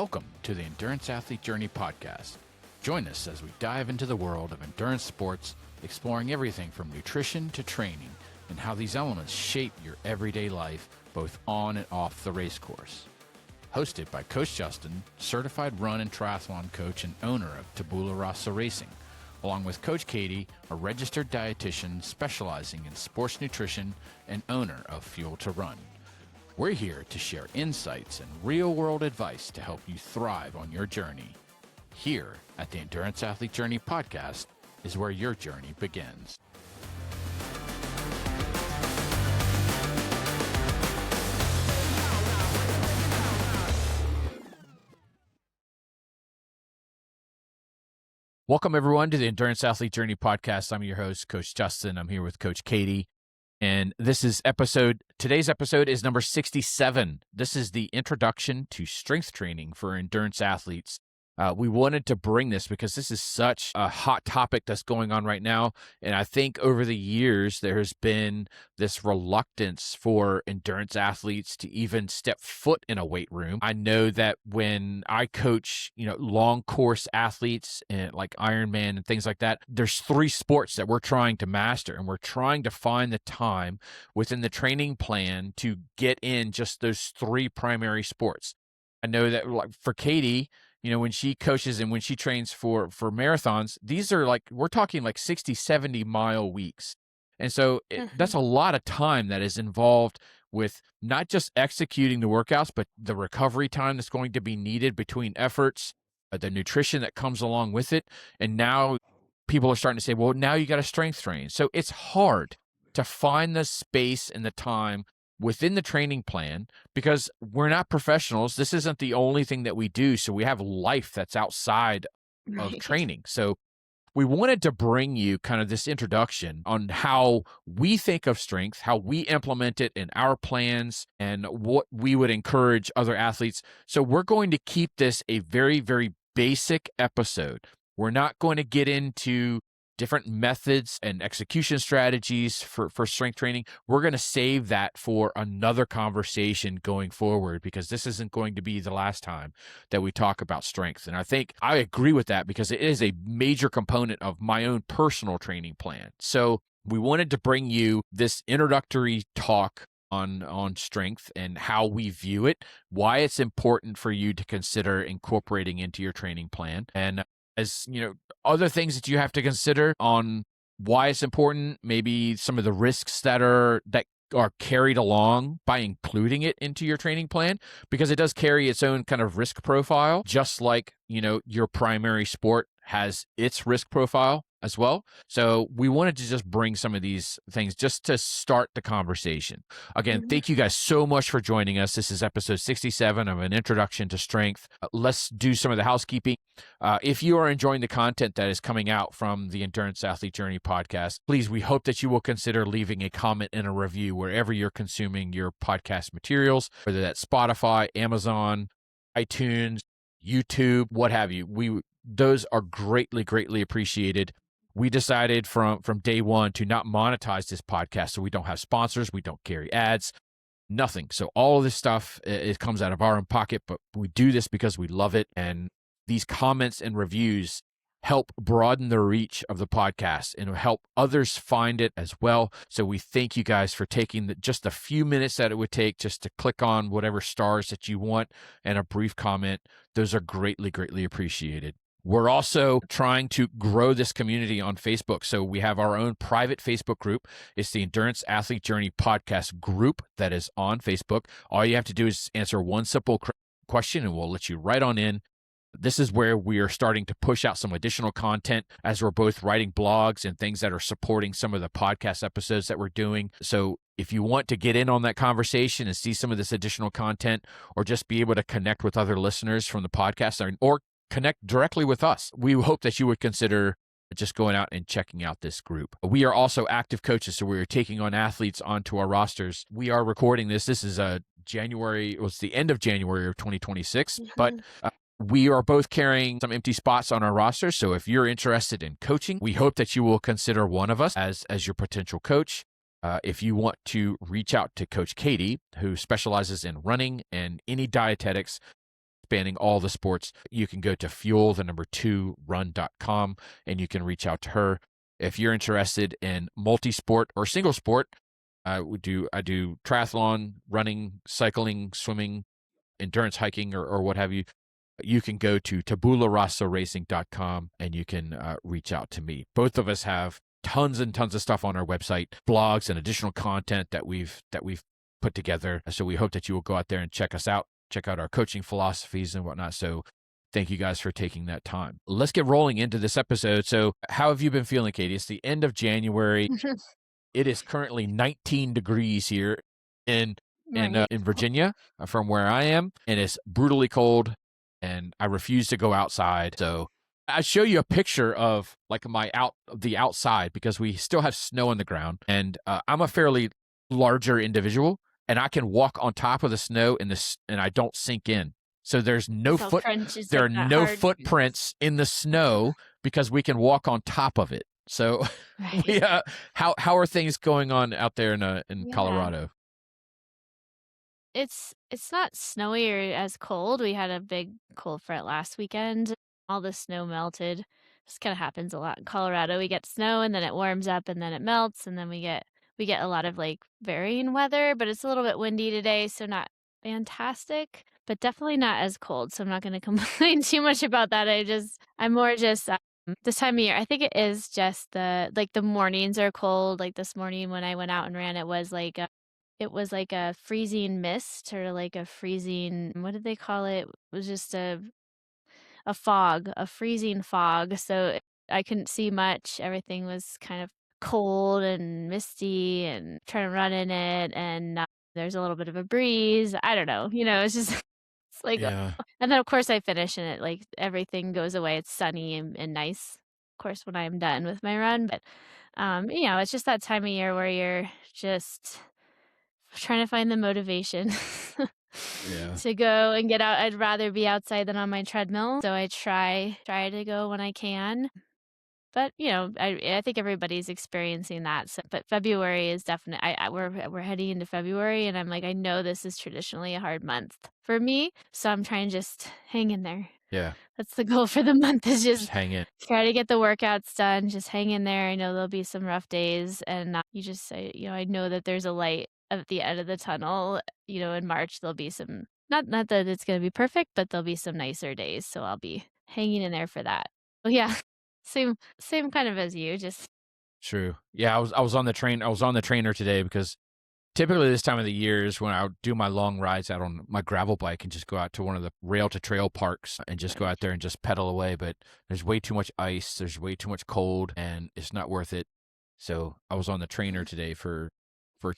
Welcome to the Endurance Athlete Journey podcast. Join us as we dive into the world of endurance sports, exploring everything from nutrition to training and how these elements shape your everyday life, both on and off the race course. Hosted by Coach Justin, certified run and triathlon coach and owner of Tabula Rasa Racing, along with Coach Katie, a registered dietitian specializing in sports nutrition and owner of Fuel to Run. We're here to share insights and real-world advice to help you thrive on your journey. Here at the Endurance Athlete Journey podcast is where your journey begins. Welcome, everyone, to the Endurance Athlete Journey podcast. I'm your host, Coach Justin. I'm here with Coach Katie. And today's episode is number 67. This is the introduction to strength training for endurance athletes. We wanted to bring this because this is such a hot topic that's going on right now. And I think over the years, there has been this reluctance for endurance athletes to even step foot in a weight room. I know that when I coach, long course athletes and like Ironman and things like that, there's 3 sports that we're trying to master, and we're trying to find the time within the training plan to get in just those 3 primary sports. I know that, like, for Katie, when she coaches and when she trains for marathons, these are we're talking 60, 70 mile weeks. And so that's a lot of time that is involved with not just executing the workouts, but the recovery time that's going to be needed between efforts, the nutrition that comes along with it. And now people are starting to say, well, now you got to strength train. So it's hard to find the space and the time within the training plan, because we're not professionals. This isn't the only thing that we do. So we have life that's outside of training. So we wanted to bring you kind of this introduction on how we think of strength, how we implement it in our plans, and what we would encourage other athletes. So we're going to keep this a very, very basic episode. We're not going to get into different methods and execution strategies for strength training. We're going to save that for another conversation going forward, because this isn't going to be the last time that we talk about strength. And I think I agree with that, because it is a major component of my own personal training plan. So we wanted to bring you this introductory talk on strength and how we view it, why it's important for you to consider incorporating into your training plan, and as other things that you have to consider on why it's important, maybe some of the risks that are carried along by including it into your training plan, because it does carry its own kind of risk profile, just like, your primary sport has its risk profile as well. So we wanted to just bring some of these things just to start the conversation. Again, thank you guys so much for joining us. This is episode 67 of an introduction to strength. Let's do some of the housekeeping. If you are enjoying the content that is coming out from the Endurance Athlete Journey podcast, please, we hope that you will consider leaving a comment and a review wherever you're consuming your podcast materials, whether that's Spotify, Amazon, iTunes, YouTube, what have you. Those are greatly, greatly appreciated. We decided from day one to not monetize this podcast, so we don't have sponsors, we don't carry ads, nothing. So all of this stuff, it comes out of our own pocket, but we do this because we love it. And these comments and reviews help broaden the reach of the podcast and help others find it as well. So we thank you guys for taking just a few minutes that it would take just to click on whatever stars that you want and a brief comment. Those are greatly, greatly appreciated. We're also trying to grow this community on Facebook. So we have our own private Facebook group. It's the Endurance Athlete Journey podcast group that is on Facebook. All you have to do is answer one simple question and we'll let you right on in. This is where we are starting to push out some additional content as we're both writing blogs and things that are supporting some of the podcast episodes that we're doing. So if you want to get in on that conversation and see some of this additional content, or just be able to connect with other listeners from the podcast, or connect directly with us, we hope that you would consider just going out and checking out this group. We are also active coaches, so we're taking on athletes onto our rosters. We are recording this. This is it's the end of January of 2026, but we are both carrying some empty spots on our roster. So if you're interested in coaching, we hope that you will consider one of us as your potential coach. If you want to reach out to Coach Katie, who specializes in running and any dietetics spanning all the sports. You can go to fuel2run.com and you can reach out to her. If you're interested in multi-sport or single sport, I do triathlon, running, cycling, swimming, endurance hiking, or what have you. You can go to tabularossaracing.com and you can reach out to me. Both of us have tons and tons of stuff on our website, blogs and additional content that we've put together. So we hope that you will go out there and check us out, check out our coaching philosophies and whatnot. So thank you guys for taking that time. Let's get rolling into this episode. So how have you been feeling, Katie? It's the end of January. It is currently 19 degrees here in Virginia, from where I am, and it's brutally cold, and I refuse to go outside. So I show you a picture of like the outside because we still have snow on the ground, and I'm a fairly larger individual, and I can walk on top of the snow and I don't sink in. So there's no footprints in the snow because we can walk on top of it. So, how are things going on out there in Colorado? It's not snowy or as cold. We had a big cold front last weekend. All the snow melted. This kind of happens a lot in Colorado. We get snow and then it warms up and then it melts and then we get a lot of like varying weather, but it's a little bit windy today, so not fantastic, but definitely not as cold. So I'm not going to complain too much about that. I'm more just this time of year. I think it is just the mornings are cold. Like this morning when I went out and ran, it was like a freezing mist or like a freezing, what did they call it? It was just a fog, a freezing fog. So I couldn't see much. Everything was kind of cold and misty and trying to run in it. And there's a little bit of a breeze. I don't know. It's just, it's like, and then of course I finish and it like everything goes away. It's sunny and nice, of course, when I'm done with my run. But, it's just that time of year where you're just trying to find the motivation to go and get out. I'd rather be outside than on my treadmill, so I try to go when I can. But, I think everybody's experiencing that. So, but February is definitely we're heading into February, and I'm like, I know this is traditionally a hard month for me, so I'm trying to just hang in there. Yeah. That's the goal for the month, is just hang in. Try to get the workouts done, just hang in there. I know there'll be some rough days, and you just say, I know that there's a light at the end of the tunnel. In March there'll be some, not that it's going to be perfect, but there'll be some nicer days, so I'll be hanging in there for that. Well, yeah. Same kind of as you, just True. Yeah, I was on the trainer today because typically this time of the year is when I would do my long rides out on my gravel bike and just go out to one of the rail to trail parks and just go out there and just pedal away. But there's way too much ice, there's way too much cold, and it's not worth it. So I was on the trainer today for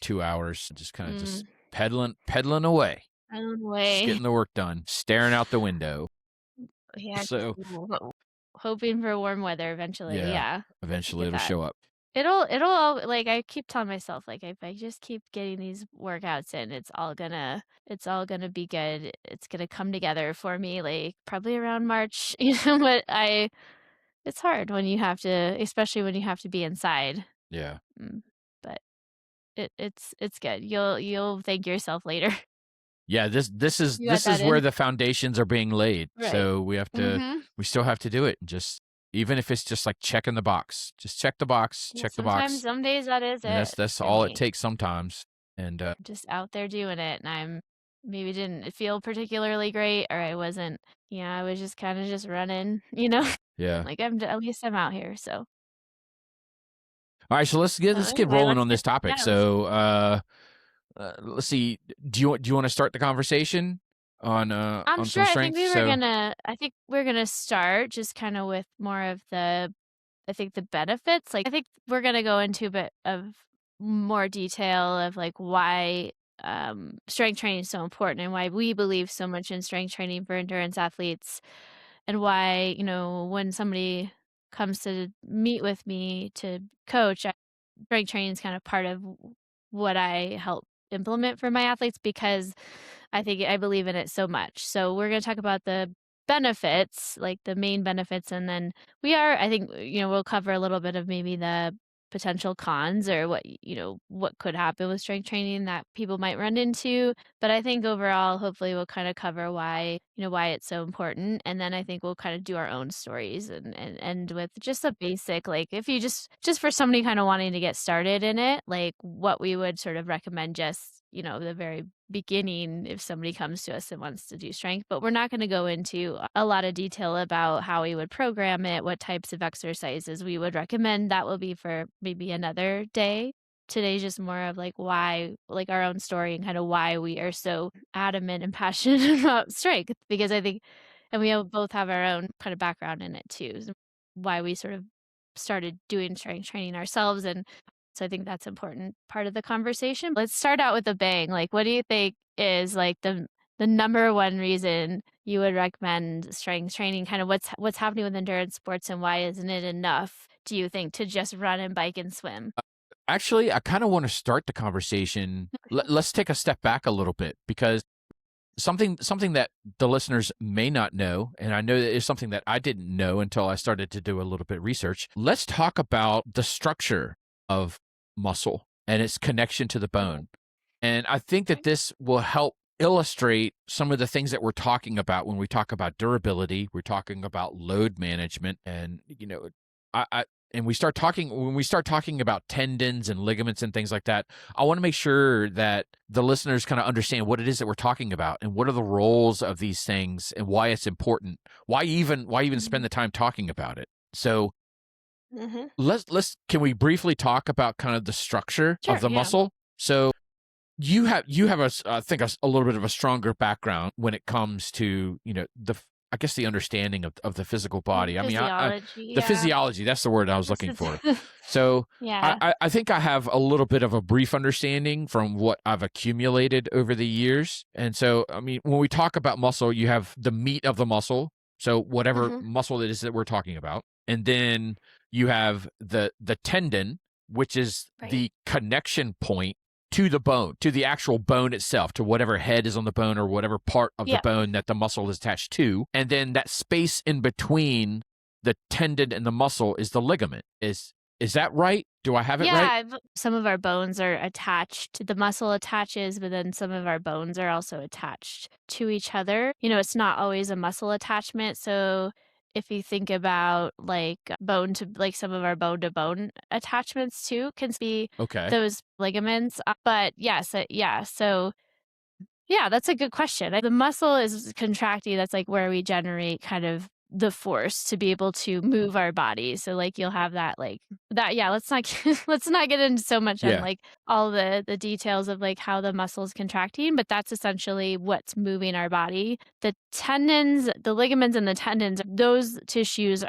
2 hours, just kind of just pedaling away. Just getting the work done, staring out the window. Yeah. So hoping for warm weather eventually. Yeah. Eventually it'll show up. It'll like, I keep telling myself, like, if I just keep getting these workouts in, it's all gonna be good. It's gonna come together for me, like probably around March. But it's hard when you have to, especially when you have to be inside. Yeah. But it's good. You'll thank yourself later. Yeah, this is where the foundations are being laid. Right. So we have to we still have to do it. Just even if it's just like checking the box. Just check the box, check the box. Sometimes, some days that is it. That's all it takes sometimes. And just out there doing it, and I'm maybe didn't feel particularly great, or I wasn't, I was just kind of just running, Yeah. Like at least I'm out here, so. All right, so let's get rolling on this topic. So let's see. Do you want to start the conversation on I'm sure. some strength? I think we're gonna start just kind of with more of the benefits. Like, I think we're gonna go into a bit of more detail of like why strength training is so important and why we believe so much in strength training for endurance athletes, and why, when somebody comes to meet with me to coach, strength training is kind of part of what I help implement for my athletes, because I believe in it so much. So we're going to talk about the benefits, like the main benefits, and then I think, we'll cover a little bit of maybe the potential cons or what could happen with strength training that people might run into. But I think overall, hopefully we'll kind of cover why it's so important. And then I think we'll kind of do our own stories and end with just a basic, like if you just for somebody kind of wanting to get started in it, like what we would sort of recommend just, the very beginning if somebody comes to us and wants to do strength. But we're not going to go into a lot of detail about how we would program it, what types of exercises we would recommend. That will be for maybe another day. Today's just more of like why, like our own story and kind of why we are so adamant and passionate about strength. Because I think, and both have our own kind of background in it too, why we sort of started doing strength training ourselves. And so I think that's important part of the conversation. Let's start out with a bang. Like, what do you think is like the number one reason you would recommend strength training? Kind of what's happening with endurance sports and why isn't it enough, do you think, to just run and bike and swim? Actually, I kind of want to start the conversation. Let's take a step back a little bit because something that the listeners may not know, and I know that is something that I didn't know until I started to do a little bit of research. Let's talk about the structure of muscle and its connection to the bone. And I think that this will help illustrate some of the things that we're talking about when we talk about durability. We're talking about load management, and when we start talking about tendons and ligaments and things like that, I want to make sure that the listeners kind of understand what it is that we're talking about and what are the roles of these things and why it's important. Why even spend the time talking about it? So Mm-hmm. can we briefly talk about kind of the structure Sure, of the yeah. muscle? So you have I think a little bit of a stronger background when it comes to the understanding of the physical body. I mean, Physiology, the yeah. physiology, that's the word I was looking for. So Yeah. I think I have a little bit of a brief understanding from what I've accumulated over the years. And so, I mean, when we talk about muscle, you have the meat of the muscle. So whatever Mhm. muscle it is that we're talking about. And then you have the tendon, which is Right. the connection point to the bone, to the actual bone itself, to whatever head is on the bone or whatever part of the bone that the muscle is attached to. And then that space in between the tendon and the muscle is the ligament. Is that right? Do I have it right? Yeah, some of our bones are attached. The muscle attaches, but then some of our bones are also attached to each other. It's not always a muscle attachment. So if you think about like bone to like some of our bone to bone attachments too can be Okay. those ligaments. But yes, yeah. So yeah, that's a good question. The muscle is contracting. That's like where we generate kind of the force to be able to move our body. So like you'll have that like that. Yeah, let's not let's not get into so much on like all the details of like how the muscle's contracting, but that's essentially what's moving our body. The tendons, the ligaments and the tendons, those tissues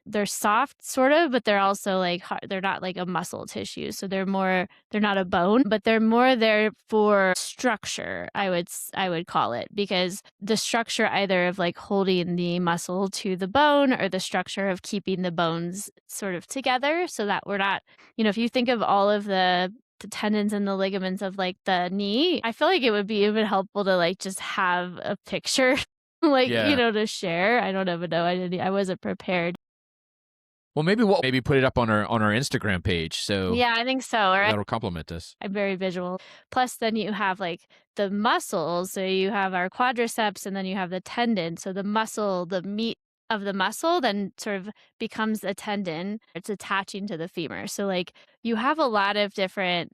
they're soft sort of, but they're also like hard, they're not like a muscle tissue. So they're not a bone, but they're more there for structure, I would call it, because the structure either of like holding the muscle to the bone or the structure of keeping the bones sort of together so that we're not, if you think of all of the tendons and the ligaments of like the knee, I feel like it would be even helpful to like just have a picture like, to share. I don't even know. I wasn't prepared. Well, maybe we'll put it up on our Instagram page. So yeah, I think so. Or that'll complement this. I'm very visual. Plus, then you have like the muscles. So you have our quadriceps and then you have the tendon. So the muscle, the meat of the muscle then sort of becomes a tendon. It's attaching to the femur. So like you have a lot of different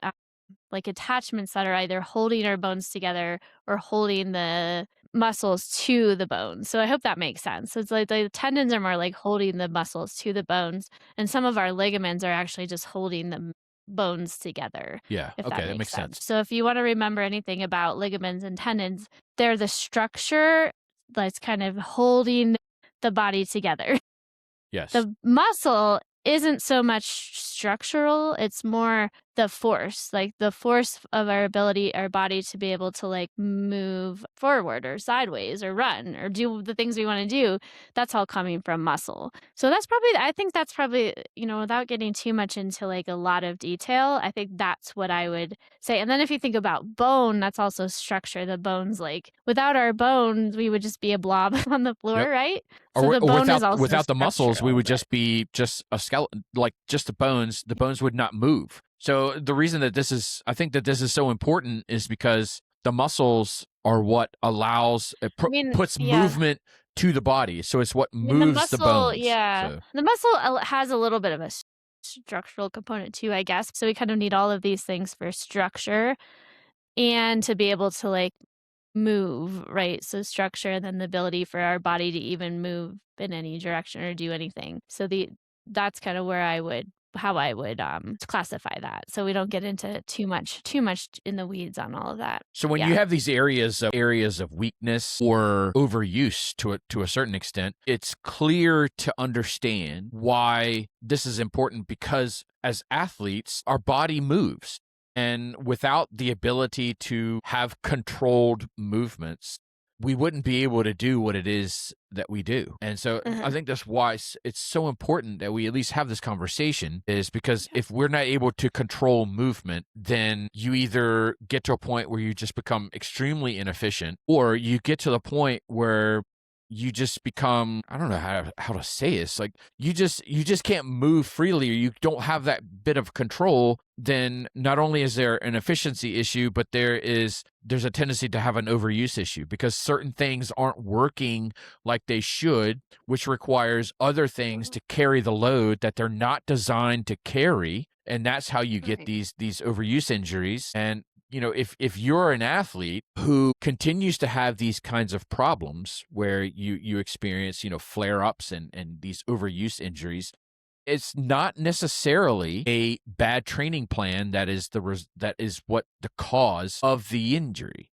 like attachments that are either holding our bones together or holding the muscles to the bones. So I hope that makes sense. So it's like the tendons are more like holding the muscles to the bones, and some of our ligaments are actually just holding the bones together. Yeah. If Okay, that makes sense. sense. So if you want to remember anything about ligaments and tendons, they're the structure that's kind of holding the body together. Yes. The muscle isn't so much structural, it's more the force, like the force of our body to be able to like move forward or sideways or run or do the things we want to do, that's all coming from muscle. So I think that's probably, without getting too much into like a lot of detail, I think that's what I would say. And then if you think about bone, that's also structure. The bones, like without our bones, we would just be a blob on the floor, Yep. right? So the Or bone is also without the structure muscles, a we little would bit. just be just a skeleton, like just the bones. The bones would not move. So the reason that I think that this is so important is because the muscles are what allows, I mean, puts yeah. movement to the body. So it's what I mean, the moves the muscle, bones. yeah. So The muscle has a little bit of a structural component too, I guess. So we kind of need all of these things for structure and to be able to like move, right? So structure and then the ability for our body to even move in any direction or do anything. So that's kind of where how I would classify that. So we don't get into too much in the weeds on all of that. So when you Yeah. have these areas of weakness or overuse to a certain extent, it's clear to understand why this is important because as athletes, our body moves. And without the ability to have controlled movements, we wouldn't be able to do what it is that we do. And so I Uh-huh. think that's why it's so important that we at least have this conversation is because if we're not able to control movement, then you either get to a point where you just become extremely inefficient or you get to the point where you just become, I don't know how to say this, like you just can't move freely or you don't have that bit of control. Then not only is there an efficiency issue, but there's a tendency to have an overuse issue because certain things aren't working like they should, which requires other things to carry the load that they're not designed to carry. And that's how you get Right. these overuse injuries. And if you're an athlete who continues to have these kinds of problems where you experience, flare-ups and these overuse injuries, it's not necessarily a bad training plan that is what the cause of the injury.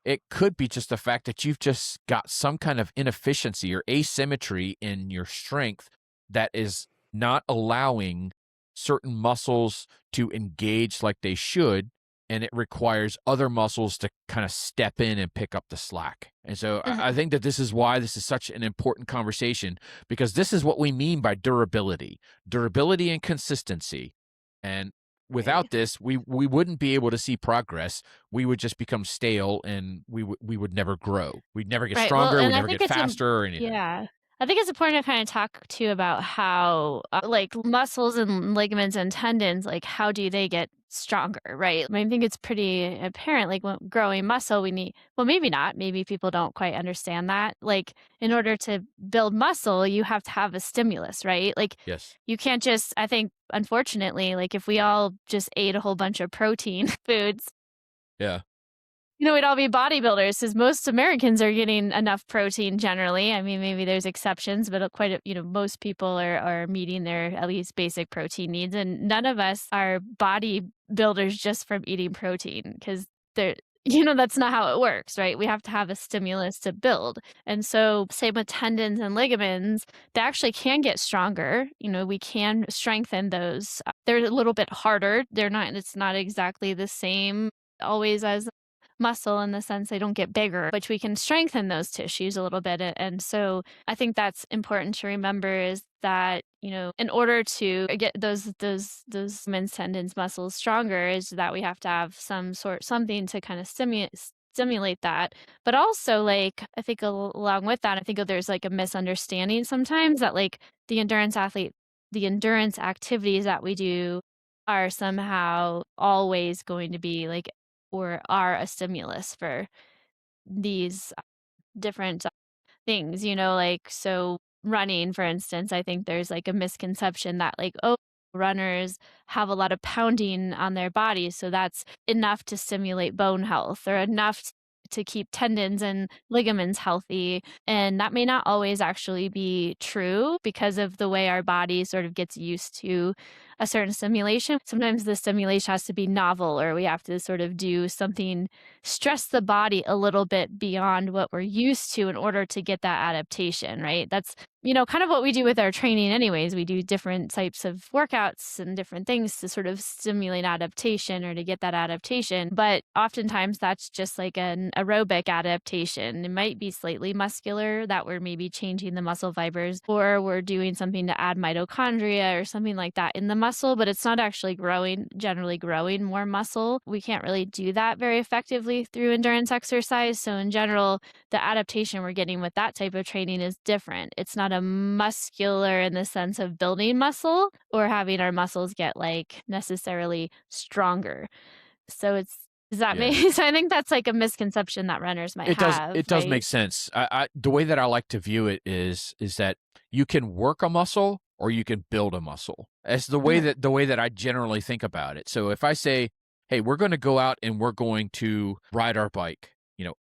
It could be just the fact that you've just got some kind of inefficiency or asymmetry in your strength that is not allowing certain muscles to engage like they should. And it requires other muscles to kind of step in and pick up the slack. And so I Uh-huh. think that this is why this is such an important conversation because this is what we mean by durability and consistency. And Right. without this, we wouldn't be able to see progress. We would just become stale and we would never grow. We'd never get Right, well, stronger, and we'd I never think get faster or anything. yeah. I think it's important to kinda talk too about how, like, muscles and ligaments and tendons, like, how do they get stronger, right? I think it's pretty apparent, like, when growing muscle, we need well, maybe not, maybe people don't quite understand that, like, in order to build muscle, you have to have a stimulus, right? Like, Yes. you can't just I think, unfortunately, like, if we all just ate a whole bunch of protein foods, Yeah. we'd all be bodybuilders because most Americans are getting enough protein generally. I mean, maybe there's exceptions, but most people are meeting their at least basic protein needs. And none of us are bodybuilders just from eating protein because they're, that's not how it works, right? We have to have a stimulus to build. And so, same with tendons and ligaments, they actually can get stronger. We can strengthen those. They're a little bit harder. It's not exactly the same always as muscle in the sense they don't get bigger, but we can strengthen those tissues a little bit. And so I think that's important to remember is that, in order to get those men's tendons muscles stronger is that we have to have something to kind of stimulate that. But also like I think along with that, I think there's like a misunderstanding sometimes that like the endurance activities that we do are somehow always going to be like or are a stimulus for these different things, like so running, for instance, I think there's like a misconception that like, oh, runners have a lot of pounding on their bodies, so that's enough to stimulate bone health or enough to keep tendons and ligaments healthy. And that may not always actually be true because of the way our body sort of gets used to a certain stimulation. Sometimes the stimulation has to be novel, or we have to sort of do something, stress the body a little bit beyond what we're used to in order to get that adaptation, right? That's, kind of what we do with our training anyways. We do different types of workouts and different things to sort of stimulate adaptation or to get that adaptation. But oftentimes that's just like an aerobic adaptation. It might be slightly muscular that we're maybe changing the muscle fibers, or we're doing something to add mitochondria or something like that in the muscle, but it's not actually generally growing more muscle. We can't really do that very effectively through endurance exercise. So in general, the adaptation we're getting with that type of training is different. It's not a muscular in the sense of building muscle or having our muscles get like necessarily stronger. So does that Yeah. make so I think that's like a misconception that runners might It does. have, It does right? make sense. The way that I like to view it is that you can work a muscle or you can build a muscle. That's Uh-huh. the way that I generally think about it. So if I say, "Hey, we're going to go out and we're going to ride our bike,"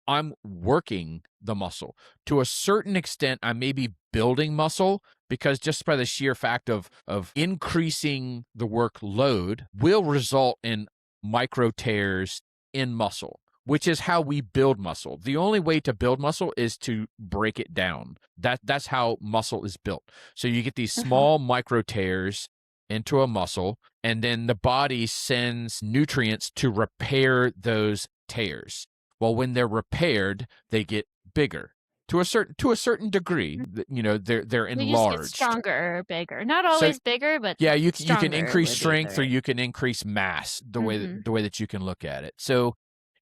I'm working the muscle to a certain extent. I may be building muscle because just by the sheer fact of increasing the workload will result in micro tears in muscle, which is how we build muscle. The only way to build muscle is to break it down. That's how muscle is built. So you get these Uh-huh. small micro tears into a muscle, and then the body sends nutrients to repair those tears. Well, when they're repaired, they get bigger to a certain degree. They're They just get enlarged. stronger or bigger. Not So always bigger, but yeah, you can stronger increase would be the strength or right. you can increase mass, Mhm. the way that you can look at it. So,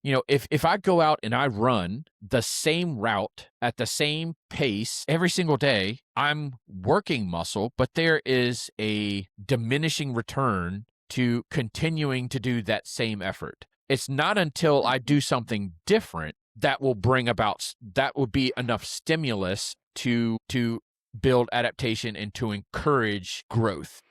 if I go out and I run the same route at the same pace every single day, I'm working muscle, but there is a diminishing return to continuing to do that same effort. It's not until I Mhm. do something different that will be enough stimulus to build adaptation and to encourage growth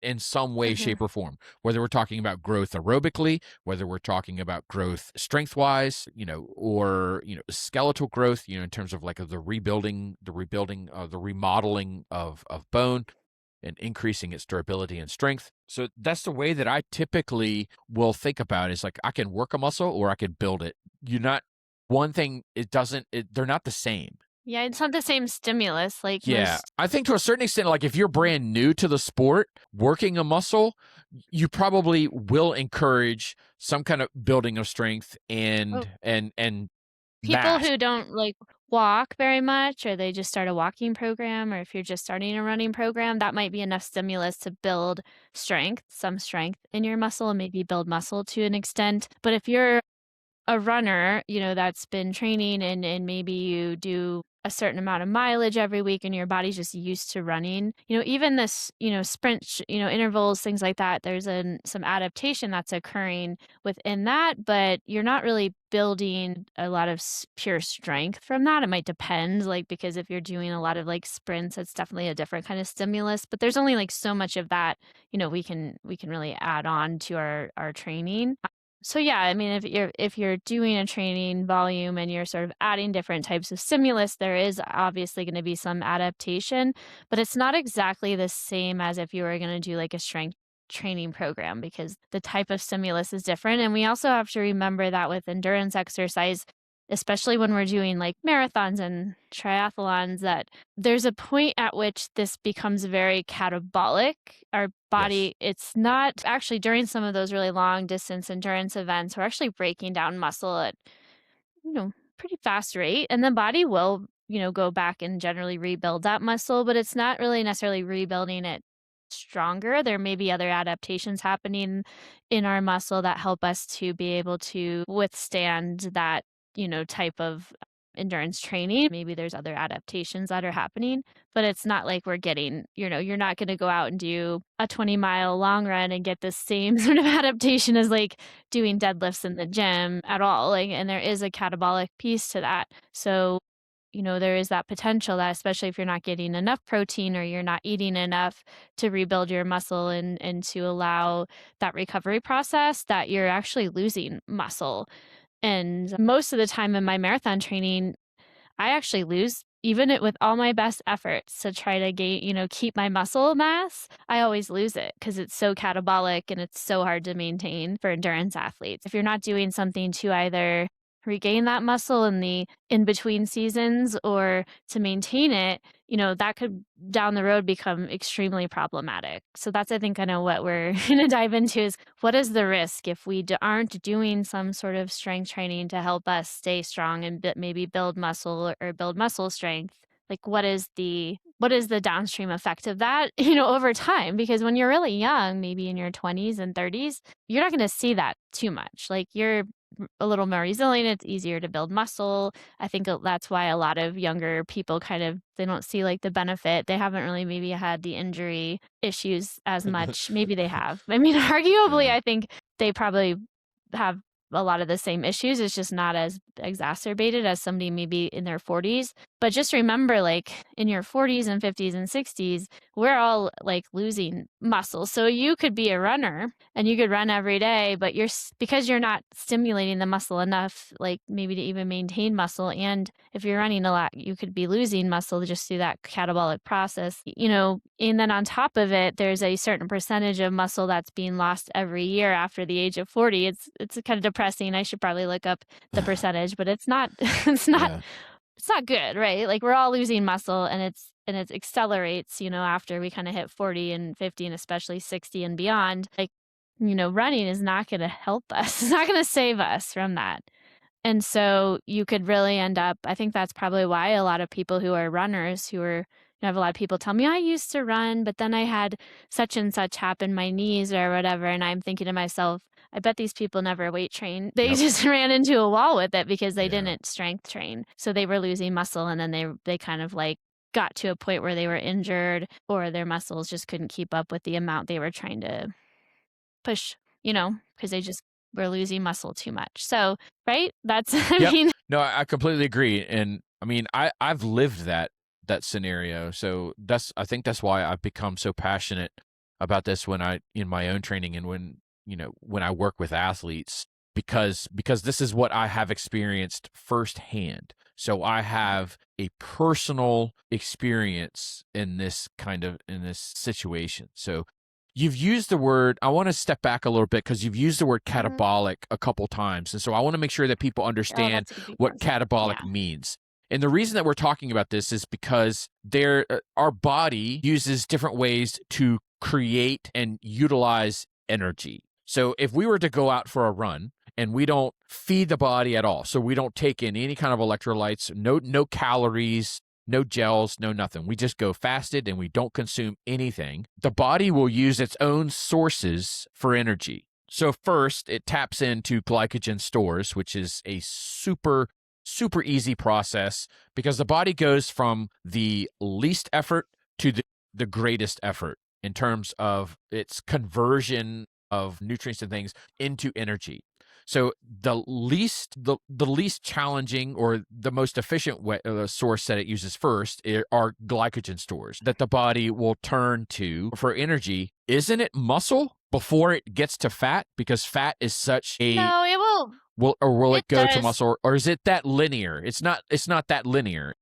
in some way, Uh-huh. shape, or form. Whether we're talking about growth aerobically, whether we're talking about growth strength wise, or skeletal growth, in terms of like the remodeling of bone and increasing its durability and strength. So that's the way that I typically will think about it, is like I can work a muscle or I can build it. You're not one thing, they're not the same. Yeah, it's not the same stimulus like Yeah. most. I think to a certain extent, like if you're brand new to the sport, working a muscle, you probably will encourage some kind of building of strength Oh, and people mass. who don't like walk very much, or they just start a walking program, or if you're just starting a running program, that might be enough stimulus to build some strength in your muscle and maybe build muscle to an extent. But if you're a runner, that's been training and maybe you do a certain amount of mileage every week and your body's just used to running. Even this, sprint, intervals, things like that, there's some adaptation that's occurring within that, but you're not really building a lot of pure strength from that. It might depend, like, because if you're doing a lot of like sprints, it's definitely a different kind of stimulus, but there's only like so much of that, we can really add on to our training. So yeah, I mean, if you're doing a training volume and you're sort of adding different types of stimulus, there is obviously going to be some adaptation, but it's not exactly the same as if you were going to do like a strength training program because the type of stimulus is different. And we also have to remember that with endurance exercise, especially when we're doing like marathons and triathlons, that there's a point at which this becomes very catabolic. Our Yes. body, it's not actually during some of those really long distance endurance events, we're actually breaking down muscle at, pretty fast rate. And the body will, go back and generally rebuild that muscle, but it's not really necessarily rebuilding it stronger. There may be other adaptations happening in our muscle that help us to be able to withstand that, type of endurance training. Maybe there's other adaptations that are happening, but it's not like we're getting, you're not going to go out and do a 20-mile long run and get the same sort of adaptation as like doing deadlifts in the gym at all. Like, and there is a catabolic piece to that. So, there is that potential that especially if you're not getting enough protein or you're not eating enough to rebuild your muscle and to allow that recovery process, that you're actually losing muscle. And most of the time in my marathon training, I actually lose even with all my best efforts to try to gain, keep my muscle mass, I always lose it because it's so catabolic and it's so hard to maintain for endurance athletes. If you're not doing something to either regain that muscle in the in between seasons or to maintain it, that could down the road become extremely problematic. So that's, I think, kind of what we're going to dive into is what is the risk if we aren't doing some sort of strength training to help us stay strong and maybe build muscle or build muscle strength? Like what is the downstream effect of that, over time? Because when you're really young, maybe in your 20s and 30s, you're not going to see that too much. Like you're a little more resilient, it's easier to build muscle. I think that's why a lot of younger people they don't see like the benefit. They haven't really maybe had the injury issues as much. Maybe they have. I mean, arguably, Yeah. I think they probably have a lot of the same issues. It's just not as exacerbated as somebody maybe in their 40s. But just remember, like in your 40s and 50s and 60s, we're all like losing muscle. So you could be a runner and you could run every day, but because you're not stimulating the muscle enough, like maybe to even maintain muscle. And if you're running a lot, you could be losing muscle just through that catabolic process. And then on top of it, there's a certain percentage of muscle that's being lost every year after the age of 40. It's kind of depressing. I should probably look up the percentage, but it's not it's not Yeah. it's not good, right? Like we're all losing muscle and it accelerates, after we kind of hit 40 and 50 and especially 60 and beyond. Like, running is not going to help us. It's not going to save us from that. And so you could really end up, I think that's probably why a lot of people who are runners I have a lot of people tell me, I used to run, but then I had such and such happen, my knees or whatever. And I'm thinking to myself, I bet these people never weight trained. They Yep. just ran into a wall with it because they Yeah. didn't strength train. So they were losing muscle and then they kind of like got to a point where they were injured or their muscles just couldn't keep up with the amount they were trying to push, because they just were losing muscle too much. So, right? That's, I Yep. mean, No, I completely agree. And I mean, I've lived that scenario. So I think that's why I've become so passionate about this in my own training and when I work with athletes because this is what I have experienced firsthand. So I have a personal experience in this situation. So you've used the word, I want to step back a little bit because you've used the word Mhm. catabolic a couple times. And so I want to make sure that people Oh, understand that's a good what because catabolic yeah. means. And the reason that we're talking about this is because our body uses different ways to create and utilize energy. So if we were to go out for a run and we don't feed the body at all, so we don't take in any kind of electrolytes, no calories, no gels, no nothing. We just go fasted and we don't consume anything. The body will use its own sources for energy. So first, it taps into glycogen stores, which is a super, super easy process because the body goes from the least effort to the greatest effort in terms of its conversion of nutrients and things into energy. So the least challenging or the most efficient source that it uses first are glycogen stores that the body will turn to for energy. Isn't it muscle before it gets to fat? Because fat is such a No, it will it it go to does. muscle or is it that linear? It's not that linear.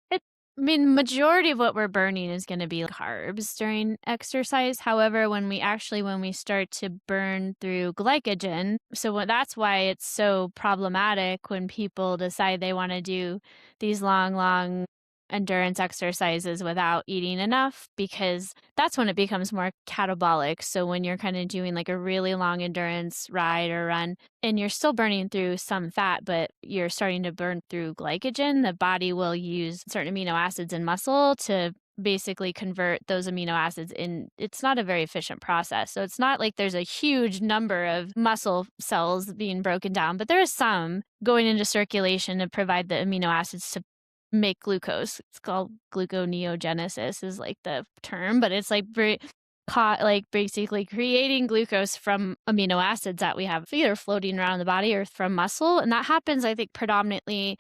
It I mean, majority of what we're burning is gonna be carbs during exercise. However, when we start to burn through glycogen, that's why it's so problematic when people decide they wanna do these long, long endurance exercises without eating enough, because that's when it becomes more catabolic. So when you're kinda doing, like, a really long endurance ride or run, and you're still burning through some fat, but you're starting to burn through glycogen, the body will use certain amino acids in muscle to basically convert those amino acids in. It's not a very efficient process. So it's not like there's a huge number of muscle cells being broken down, but there is some going into circulation to provide the amino acids to make glucose. It's called gluconeogenesis is like the term, but it's like basically creating glucose from amino acids that we have either floating around the body or from muscle. And that happens, I think, predominantly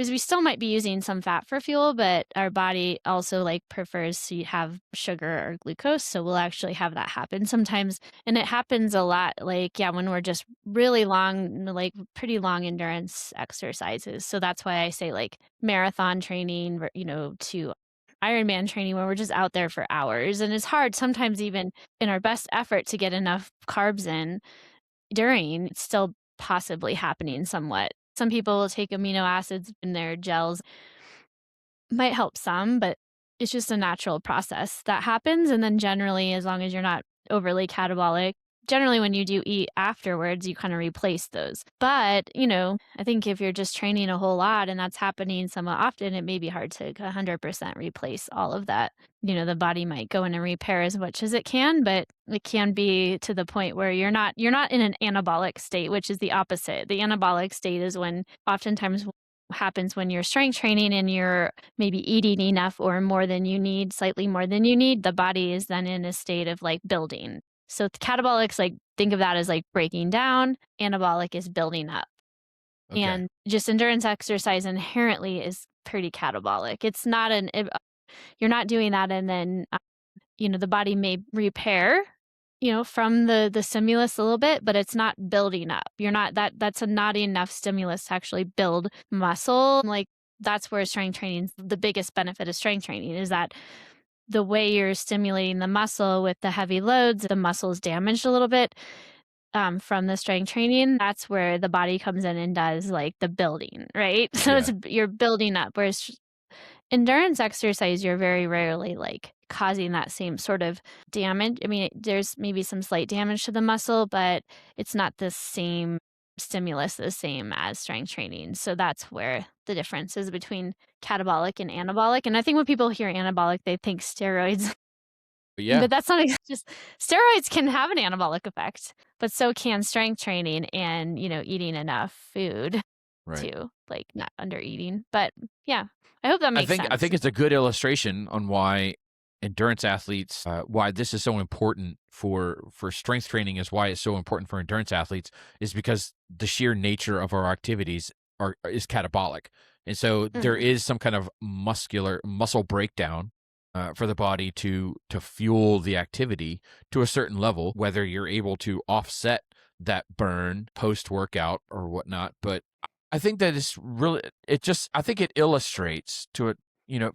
because we still might be using some fat for fuel, but our body also like prefers to have sugar or glucose. So we'll actually have that happen sometimes. And it happens a lot, like, yeah, when we're just really long, like pretty long endurance exercises. So that's why I say like marathon training, to Ironman training where we're just out there for hours. And it's hard sometimes, even in our best effort to get enough carbs in during, it's still possibly happening somewhat. Some people will take amino acids in their gels, might help some, but it's just a natural process that happens. And then generally, as long as you're not overly catabolic, generally when you do eat afterwards, you kind of replace those. But, I think if you're just training a whole lot and that's happening somewhat often, it may be hard to 100% replace all of that. The body might go in and repair as much as it can, but it can be to the point where you're not in an anabolic state, which is the opposite. The anabolic state is when oftentimes happens when you're strength training and you're maybe eating enough or more than you need, slightly more than you need. The body is then in a state of like building. So catabolic's like, think of that as like breaking down. Anabolic is building up. Okay. And just endurance exercise inherently is pretty catabolic. It's not you're not doing that and then the body may repair, from the stimulus a little bit, but it's not building up. You're not that's not enough stimulus to actually build muscle. Like that's where strength training, the biggest benefit of strength training is that the way you're stimulating the muscle with the heavy loads, the muscle is damaged a little bit from the strength training. That's where the body comes in and does like the building, right? So Yeah. you're building up. Whereas endurance exercise, you're very rarely like causing that same sort of damage. I mean, there's maybe some slight damage to the muscle, but it's not the same stimulus, the same as strength training. So that's where the difference is between catabolic and anabolic. And I think when people hear anabolic, they think steroids, But yeah. but that's not just steroids can have an anabolic effect, but so can strength training and, eating enough food Right. too, like not under eating. But yeah, I hope that I makes think I sense. think it's a good illustration on why endurance athletes, why this is so important for strength training, is why it's so important for endurance athletes, is because the sheer nature of our activities is catabolic, and so there Mhm. is some kind of muscle breakdown for the body to fuel the activity to a certain level, whether you're able to offset that burn post workout or whatnot. But I think that it's really, I think it illustrates to it,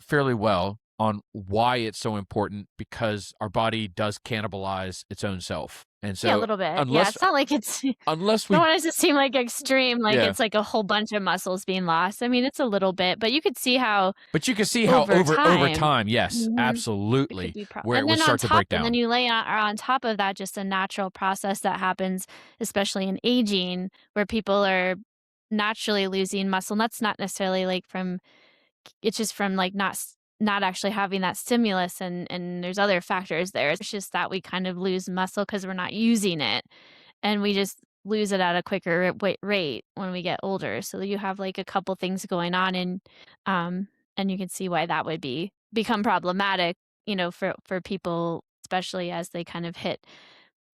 fairly well on why it's so important, because our body does cannibalize its own self. And Yeah, a so little bit. Yeah, unless, it's not like it's unless don't we, want it to seem like extreme, like yeah, it's like a whole bunch of muscles being lost. I mean, it's a little bit, but you could see how but you can see how over over time time, yes, it could absolutely, be where it and would then start to break and then down. you lay on top of that just a natural process that happens, especially in aging, where people are naturally losing muscle. And that's not necessarily like from it's just from like not actually having that stimulus and there's other factors there. It's just that we kind of lose muscle because we're not using it and we just lose it at a quicker rate when we get older. So you have like a couple things going on um and you can see why that would become problematic, for people, especially as they kind of hit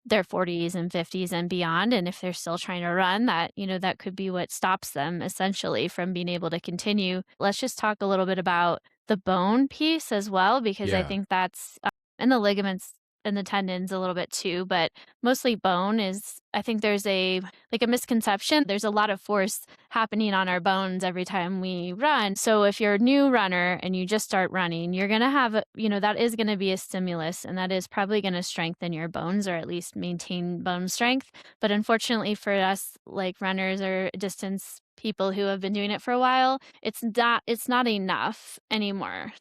their 40s and 50s and beyond. And if they're still trying to run, that could be what stops them essentially from being able to continue. Let's just talk a little bit about the bone piece as well, because I Yeah. think that's, and the ligaments and the tendons a little bit too, but mostly bone is, I think there's like a misconception. There's a lot of force happening on our bones every time we run. So if you're a new runner and you just start running, you're going to have, that is going to be a stimulus and that is probably going to strengthen your bones or at least maintain bone strength. But unfortunately for us, like runners or distance people who have been doing it for a while, it's not enough anymore.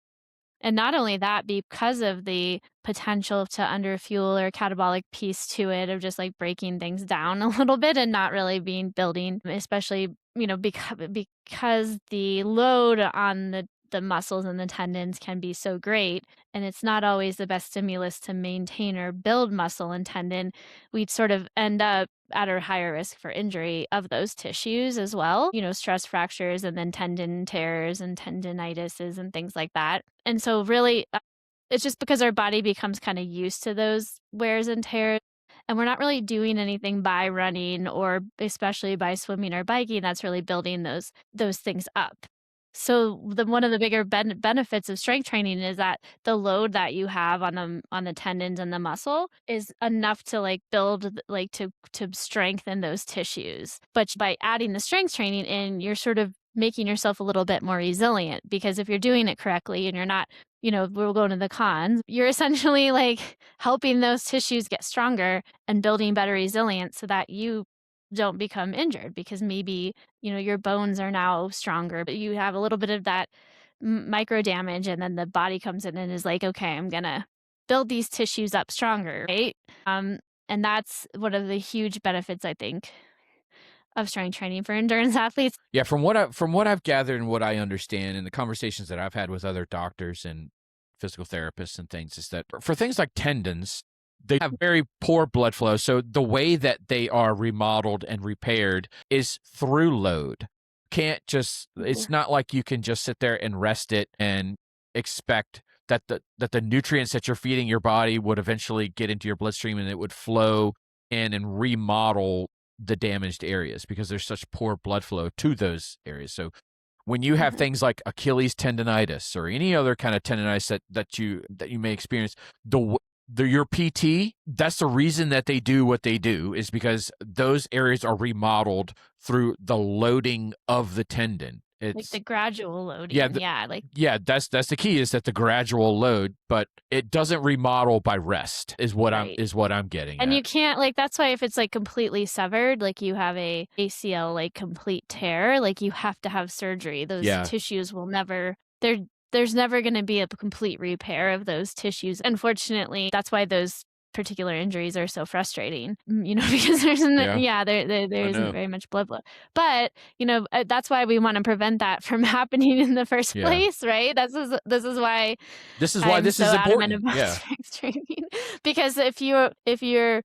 And not only that, because of the potential to underfuel or catabolic piece to it of just like breaking things down a little bit and not really being building, especially, because the load on the muscles and the tendons can be so great and it's not always the best stimulus to maintain or build muscle and tendon, we'd sort of end up at a higher risk for injury of those tissues as well, stress fractures and then tendon tears and tendinitises and things like that. And so really it's just because our body becomes kind of used to those wears and tears and we're not really doing anything by running or especially by swimming or biking that's really building those things up. So one of the bigger benefits of strength training is that the load that you have on the tendons and the muscle is enough to like build like to strengthen those tissues. But by adding the strength training in, you're sort of making yourself a little bit more resilient, because if you're doing it correctly and you're not, we'll go into the cons, you're essentially like helping those tissues get stronger and building better resilience so that you don't become injured, because maybe your bones are now stronger, but you have a little bit of that micro damage, and then the body comes in and is like, okay, I'm gonna build these tissues up stronger, right? And that's one of the huge benefits, I think, of strength training for endurance athletes. Yeah, from what I've gathered and what I understand in the conversations that I've had with other doctors and physical therapists and things, is that for things like tendons, they have very poor blood flow. So the way that they are remodeled and repaired is through load. It's not like you can just sit there and rest it and expect that the nutrients that you're feeding your body would eventually get into your bloodstream and it would flow in and remodel the damaged areas, because there's such poor blood flow to those areas. So when you have things like Achilles tendonitis or any other kind of tendonitis that you may experience, your PT, that's the reason that they do what they do, is because those areas are remodeled through the loading of the tendon. It's like the gradual loading. That's the key, is that the gradual load, but it doesn't remodel by rest is what I'm getting and at. you can't, like, that's why if it's like completely severed, like you have a ACL like complete tear, like you have to have surgery. Those tissues will never, there's never going to be a complete repair of those tissues. Unfortunately, that's why those particular injuries are so frustrating, because there isn't very much blood flow. But, that's why we want to prevent that from happening in the first place, right? This is why this is so important. About strength training. Because if you're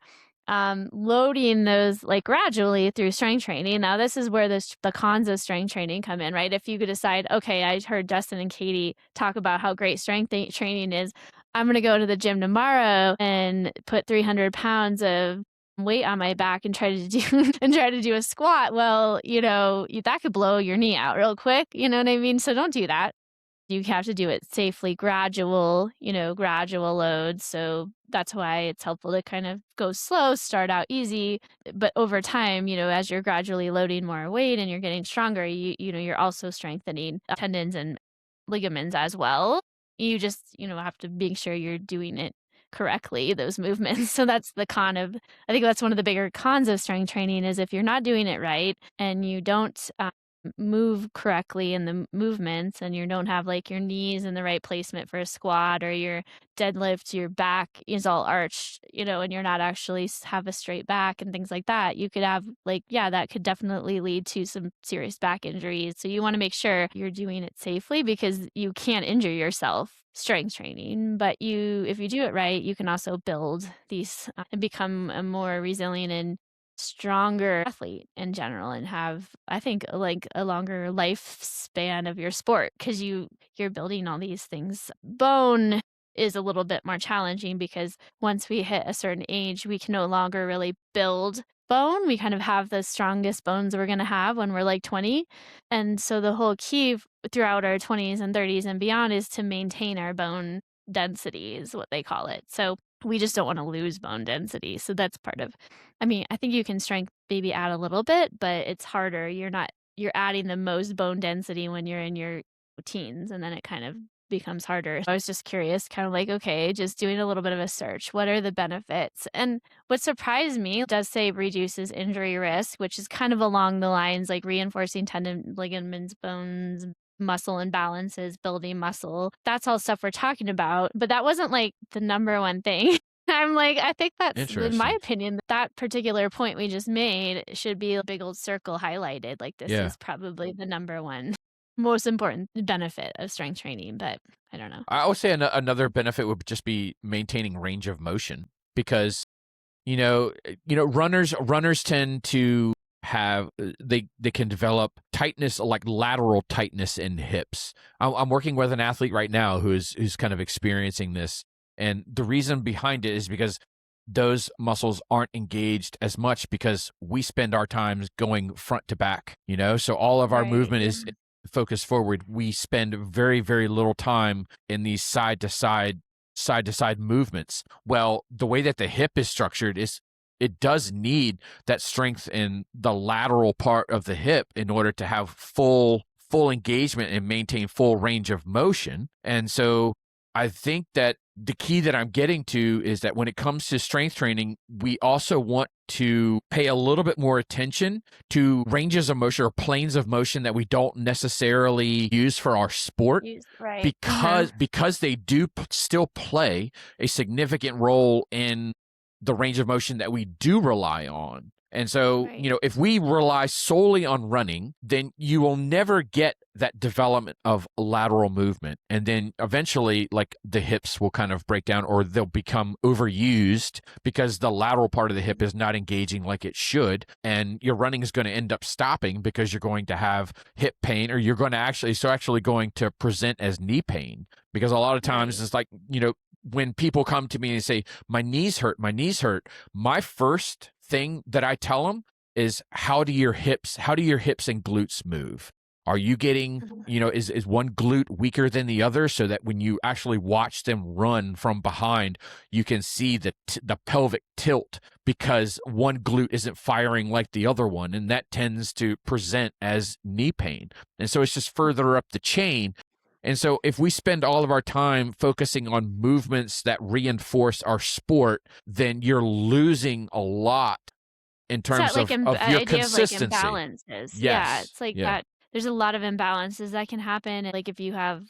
loading those like gradually through strength training, now this is where the cons of strength training come in, right? If you could decide, okay, I heard Justin and Katie talk about how great strength training is, I'm going to go to the gym tomorrow and put 300 pounds of weight on my back and try to do a squat. Well, that could blow your knee out real quick. You know what I mean? So don't do that. You have to do it safely, gradual loads. So that's why it's helpful to kind of go slow, start out easy, but over time, as you're gradually loading more weight and you're getting stronger, you're also strengthening tendons and ligaments as well. You just, have to make sure you're doing it correctly, those movements. So that's the I think that's one of the bigger cons of strength training, is if you're not doing it right and you don't move correctly in the movements, and you don't have like your knees in the right placement for a squat, or your deadlift, your back is all arched, and you're not actually have a straight back and things like that, you could have that could definitely lead to some serious back injuries. So you want to make sure you're doing it safely, because you can't injure yourself strength training. But if you do it right, you can also build these and become a more resilient and stronger athlete in general, and have, I think, like a longer lifespan of your sport, because you're building all these things. Bone is a little bit more challenging, because once we hit a certain age, we can no longer really build bone. We kind of have the strongest bones we're going to have when we're like 20. And so the whole key throughout our 20s and 30s and beyond is to maintain our bone density, is what they call it. So we just don't want to lose bone density. So that's part of, I think you can maybe add a little bit, but it's harder. You're adding the most bone density when you're in your teens, and then it kind of becomes harder. I was just curious, kind of like, okay, just doing a little bit of a search. What are the benefits? And what surprised me, it does say reduces injury risk, which is kind of along the lines like reinforcing tendon, ligaments, bones, muscle imbalances, building muscle. That's all stuff we're talking about. But that wasn't like the number one thing. I'm like, I think that's, in my opinion, that particular point we just made should be a big old circle highlighted. Like, this is probably the number one most important benefit of strength training, but I don't know. I would say another benefit would just be maintaining range of motion, because runners tend to have they can develop tightness, like lateral tightness in hips. I'm working with an athlete right now who's kind of experiencing this, and the reason behind it is because those muscles aren't engaged as much, because we spend our time going front to back, so all of our movement is focus forward, we spend very, very little time in these side to side movements. Well, the way that the hip is structured is it does need that strength in the lateral part of the hip in order to have full engagement and maintain full range of motion. And so I think that the key that I'm getting to is that when it comes to strength training, we also want to pay a little bit more attention to ranges of motion or planes of motion that we don't necessarily use for our sport, Right. because they do still play a significant role in the range of motion that we do rely on. And so, Right. if we rely solely on running, then you will never get that development of lateral movement. And then eventually, like, the hips will kind of break down, or they'll become overused because the lateral part of the hip is not engaging like it should. And your running is going to end up stopping because you're going to have hip pain, or you're going to actually going to present as knee pain. Because a lot of times Right. it's like, when people come to me and say, my knees hurt, my first thing that I tell them is, how do your hips and glutes move? Are you getting, Mhm. is one glute weaker than the other, so that when you actually watch them run from behind, you can see the pelvic tilt because one glute isn't firing like the other one, and that tends to present as knee pain. And so it's just further up the chain. And so if we spend all of our time focusing on movements that reinforce our sport, then you're losing a lot in It's that terms like of your idea of like consistency. imbalances. Yeah, Yes. it's like Yeah. that. There's a lot of imbalances that can happen. Like if you have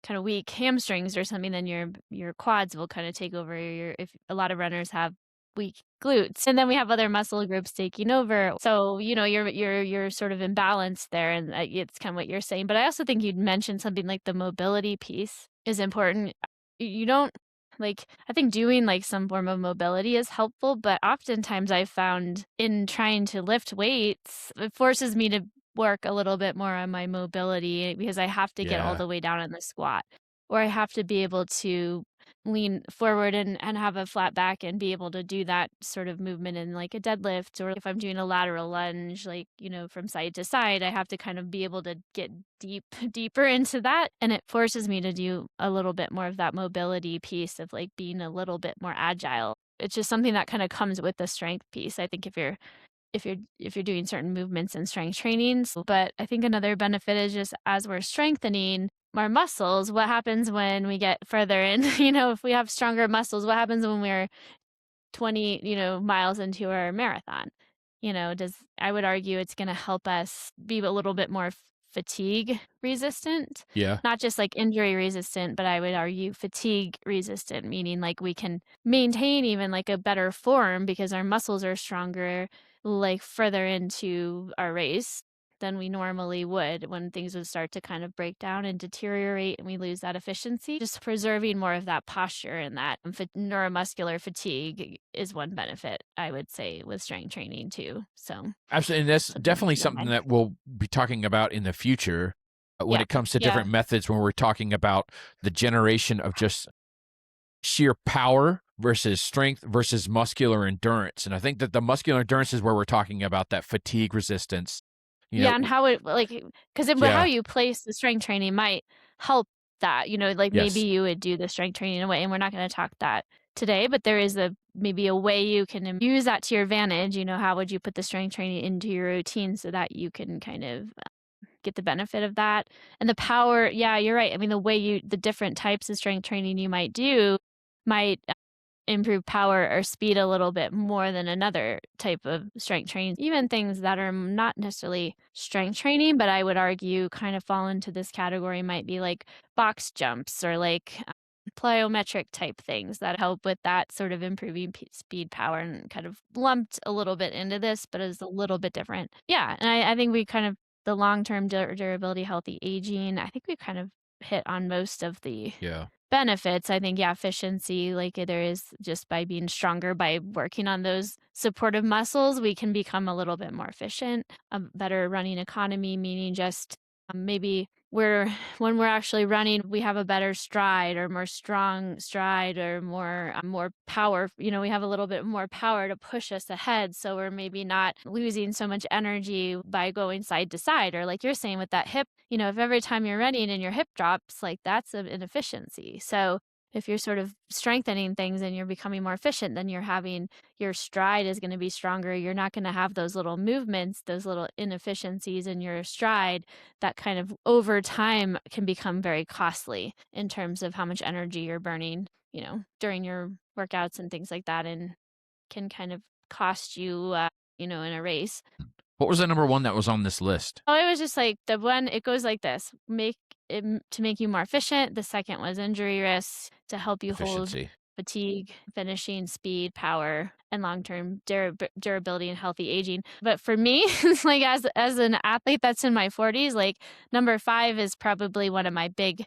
kind of weak hamstrings or something, then your quads will kind of take over. Your if a lot of runners have weak glutes, and then we have other muscle groups taking over. So you're sort of imbalanced there, and it's kind of what you're saying. But I also think you'd mentioned something like the mobility piece is important. You don't like I think doing like some form of mobility is helpful, but oftentimes I've found in trying to lift weights, it forces me to work a little bit more on my mobility because I have to get all Yeah. the way down in the squat, or I have to be able to lean forward and have a flat back and be able to do that sort of movement in like a deadlift, or if I'm doing a lateral lunge, like, from side to side, I have to kind of be able to get deeper into that. And it forces me to do a little bit more of that mobility piece of like being a little bit more agile. It's just something that kind of comes with the strength piece. I think if you're doing certain movements and strength trainings. But I think another benefit is just as we're strengthening our muscles, what happens when we get further in, if we have stronger muscles, what happens when we're 20, miles into our marathon? Does I would argue it's going to help us be a little bit more fatigue resistant, Yeah. not just like injury resistant, but I would argue fatigue resistant, meaning like we can maintain even like a better form because our muscles are stronger, like further into our race than we normally would when things would start to kind of break down and deteriorate and we lose that efficiency. Just preserving more of that posture and that neuromuscular fatigue is one benefit, I would say, with strength training too. So Absolutely. And that's something to definitely keep in something mind. that we'll be talking about in the future, when Yeah. it comes to Yeah. different methods, when we're talking about the generation of just sheer power versus strength versus muscular endurance. And I think that the muscular endurance is where we're talking about that fatigue resistance. You Yeah, and know, how it like, because how yeah, you place the strength training might help that, like, maybe yes, you would do the strength training in a way, and we're not gonna talk that today, but there is maybe a way you can use that to your advantage. How would you put the strength training into your routine so that you can kind of get the benefit of that? And the power, yeah, you're right. I mean, the different types of strength training you might do might improve power or speed a little bit more than another type of strength training. Even things that are not necessarily strength training, but I would argue kind of fall into this category might be like box jumps or like plyometric type things that help with that sort of improving speed, power, and kind of lumped a little bit into this, but is a little bit different. Yeah. And I think we kind of, the long term durability, healthy aging, I think we kind of hit on most of the yeah. benefits. I think, yeah, efficiency, like there is just by being stronger, by working on those supportive muscles, we can become a little bit more efficient, a better running economy, meaning just maybe when we're actually running, we have a better stride or more strong stride or more power. We have a little bit more power to push us ahead. So we're maybe not losing so much energy by going side to side. Or like you're saying with that hip, if every time you're running and your hip drops, like that's an inefficiency. So if you're sort of strengthening things and you're becoming more efficient, then your stride is going to be stronger. You're not going to have those little movements, those little inefficiencies in your stride that kind of over time can become very costly in terms of how much energy you're burning, during your workouts and things like that, and can kind of cost you, in a race. What was the number one that was on this list? Oh, it was just like the one, it goes like this: to make you more efficient. The second was injury risks, to help you hold Efficiency. fatigue, finishing, speed, power, and long-term durability and healthy aging. But for me, like as an athlete that's in my 40s, like number 5 is probably one of my big.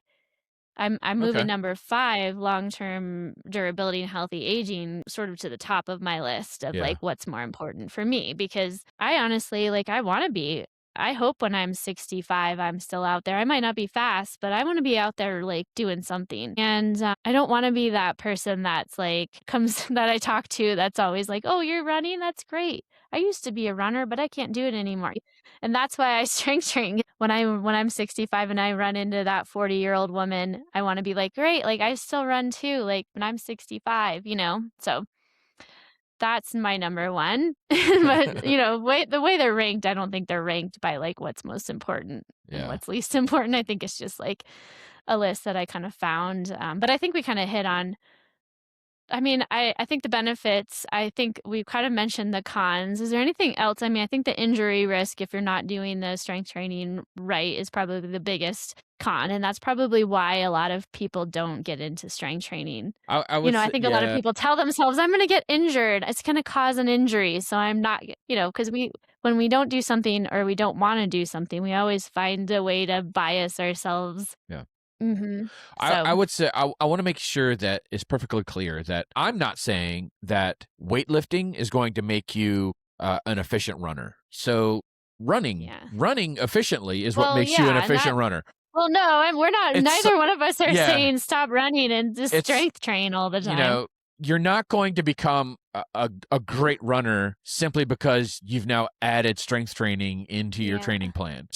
I'm moving Okay. number 5, long-term durability and healthy aging, sort of to the top of my list of Yeah. like what's more important for me, because I honestly, like, I hope when I'm 65 I'm still out there. I might not be fast, but I want to be out there like doing something. And I don't want to be that person that's like comes that I talk to that's always like, "Oh, you're running? That's great. I used to be a runner, but I can't do it anymore." And that's why I strength train. When I'm 65 and I run into that 40-year-old woman, I want to be like, "Great, like I still run too, like when I'm 65." So that's my number one. But, the way they're ranked, I don't think they're ranked by like what's most important and Yeah. what's least important. I think it's just like a list that I kind of found. But I think we kind of hit on, I think the benefits, I think we kind of mentioned the cons. Is there anything else? I think the injury risk, if you're not doing the strength training right, is probably the biggest con. And that's probably why a lot of people don't get into strength training. I would I say, think a lot of yeah. people tell themselves, I'm going to get injured. It's going to cause an injury. So I'm not, because when we don't do something or we don't want to do something, we always find a way to bias ourselves. Yeah. Hmm. I So, would say I want to make sure that it's perfectly clear that I'm not saying that weightlifting is going to make you an efficient runner. So yeah. running efficiently is what Well, makes you an yeah, efficient runner. well, no, and we're not, It's neither one of us are yeah, saying stop running and just it's strength train all the you time. know, you're not going to become a great runner simply because you've now added strength training into your Yeah. training plan.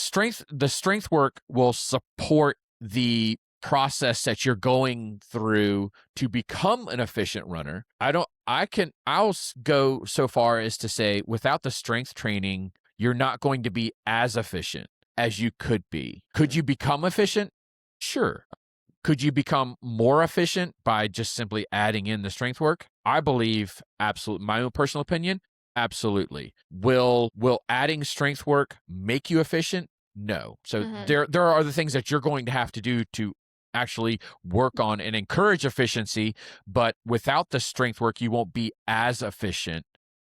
The strength work will support the process that you're going through to become an efficient runner. Go so far as to say without the strength training, you're not going to be as efficient as you could be. Could you become efficient? Sure. Could you become more efficient by just simply adding in the strength work? I believe absolutely. My own personal opinion, absolutely. Will adding strength work make you efficient? No. So Uh-huh. there are other things that you're going to have to do to actually work on and encourage efficiency, but without the strength work you won't be as efficient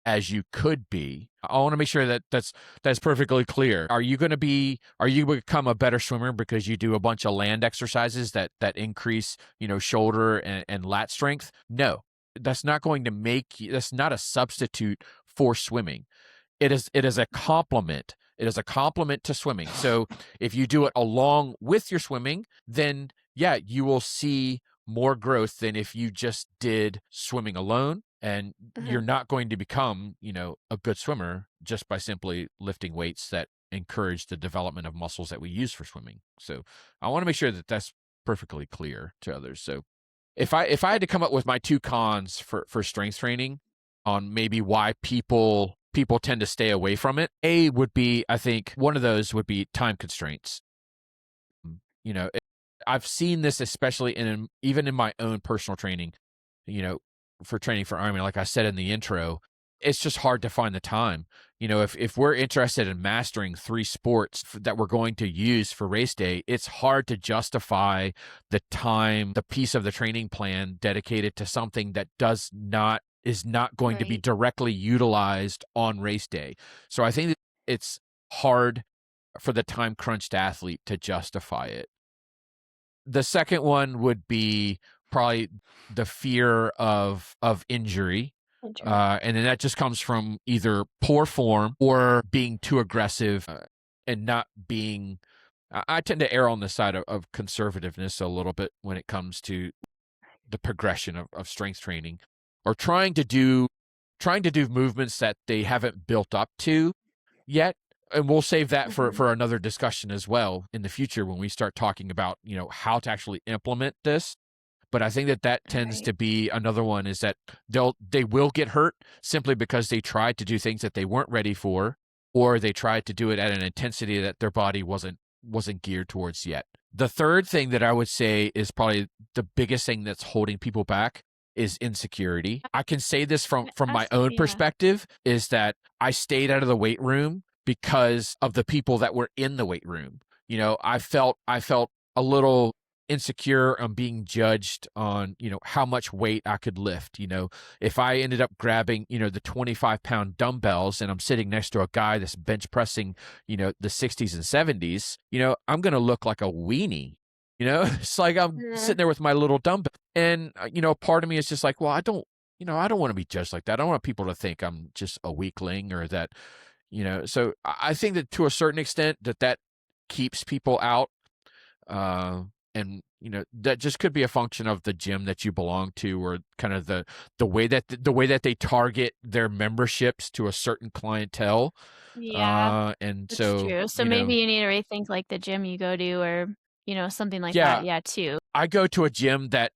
as you could be. I want to make sure that that's perfectly clear. Are you become a better swimmer because you do a bunch of land exercises that increase, shoulder and lat strength? No. That's not going to make you, that's not a substitute for swimming. It is a complement. It is a complement to swimming. So if you do it along with your swimming, then yeah, you will see more growth than if you just did swimming alone. And Uh-huh. you're not going to become, a good swimmer just by simply lifting weights that encourage the development of muscles that we use for swimming. So I want to make sure that that's perfectly clear to others. So if I had to come up with my two cons for strength training on maybe why people tend to stay away from it, would be, I think one of those would be time constraints. You know, it, I've seen this especially even in my own personal training, you know, for training for Army, like I said in the intro, it's just hard to find the time. If we're interested in mastering 3 sports that we're going to use for race day, it's hard to justify the time, the piece of the training plan dedicated to something that is not going to be Right. directly utilized on race day. So I think that it's hard for the time crunched athlete to justify it. The second one would be probably the fear of injury. Injury. And then that just comes from either poor form or being too aggressive and not being I tend to err on the side of conservativeness a little bit when it comes to the progression of strength training, or trying to do movements that they haven't built up to yet. And we'll save that for another discussion as well in the future when we start talking about, how to actually implement this. But I think that tends to be another one, is that they will get hurt simply because they tried to do things that they weren't ready for, or they tried to do it at an intensity that their body wasn't geared towards yet. The third thing that I would say is probably the biggest thing that's holding people back is insecurity. I can say this from my own perspective, is that I stayed out of the weight room because of the people that were in the weight room. I felt a little insecure on being judged on, how much weight I could lift. If I ended up grabbing, the 25-pound dumbbells and I'm sitting next to a guy that's bench pressing, the 60s and 70s, I'm going to look like a weenie. It's like I'm sitting there with my little dumbbell. And, part of me is just like, well, I don't want to be judged like that. I don't want people to think I'm just a weakling, or that, so I think that to a certain extent that keeps people out. And that just could be a function of the gym that you belong to, or kind of the way that they target their memberships to a certain clientele. Yeah, And that's so true. So maybe you need to rethink like the gym you go to, or something like that. Yeah, too. I go to a gym that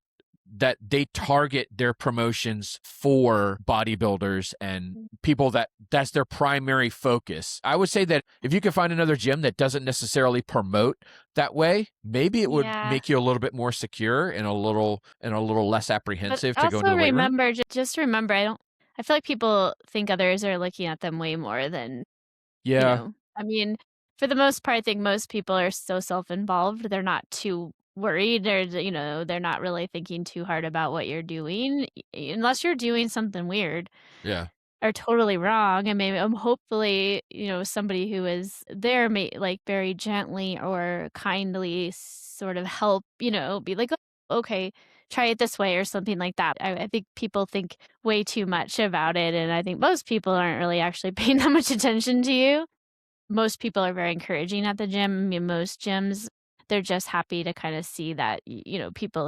they target their promotions for bodybuilders and people that's their primary focus. I would say that if you can find another gym that doesn't necessarily promote that way, maybe it would make you a little bit more secure and a little less apprehensive to go into the weight room. Just remember, I feel like people think others are looking at them way more than, Yeah. I mean, for the most part, I think most people are so self-involved. They're not too worried, or, they're not really thinking too hard about what you're doing, unless you're doing something weird Yeah. or totally wrong. And maybe, hopefully, somebody who is there may like very gently or kindly sort of help, be like, "Oh, okay, try it this way," or something like that. I think people think way too much about it. And I think most people aren't really actually paying that much attention to you. Most people are very encouraging at the gym. I mean, most gyms, they're just happy to kind of see that, people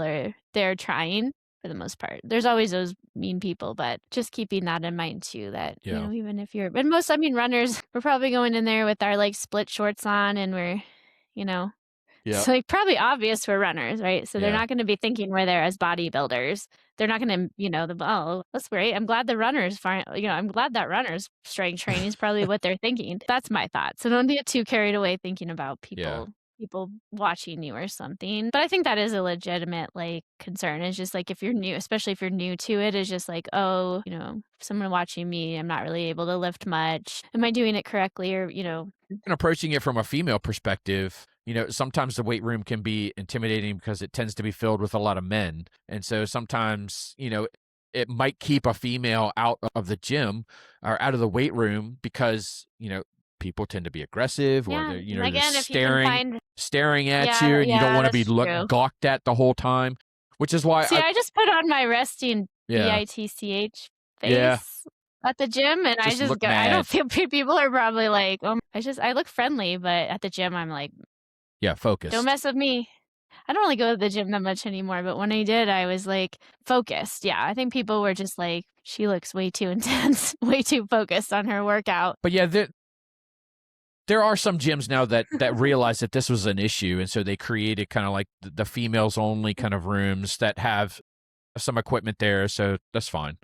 they're trying for the most part. There's always those mean people, but just keeping that in mind too, that, Yeah. even if you're, but most, runners, we're probably going in there with our like split shorts on, and we're, Yeah. it's like probably obvious we're runners, right? So they're Yeah. not going to be thinking we're there as bodybuilders. They're not going to, oh, that's great. I'm glad the runners find, I'm glad that runners strength training is probably what they're thinking. That's my thought. So don't get too carried away thinking about Yeah. people watching you or something. But I think that is a legitimate like concern. It's just like, if you're new, especially if you're new to it, it's just like, oh, someone watching me, I'm not really able to lift much. Am I doing it correctly? Or, And approaching it from a female perspective, sometimes the weight room can be intimidating because it tends to be filled with a lot of men. And so sometimes, it might keep a female out of the gym or out of the weight room because, people tend to be aggressive, or they're, again, they're if you can find, staring at you, and you don't want to be gawked at the whole time, which is why I just put on my resting BITCH face at the gym, and I just go, I don't feel people are probably like, I look friendly, but at the gym I'm like, focused. Don't mess with me. I don't really go to the gym that much anymore, but when I did, I was like focused. Yeah, I think people were just like, she looks way too intense, way too focused on her workout. But yeah, there are some gyms now that realize that this was an issue, and so they created kind of like the females only kind of rooms that have some equipment there, so that's fine.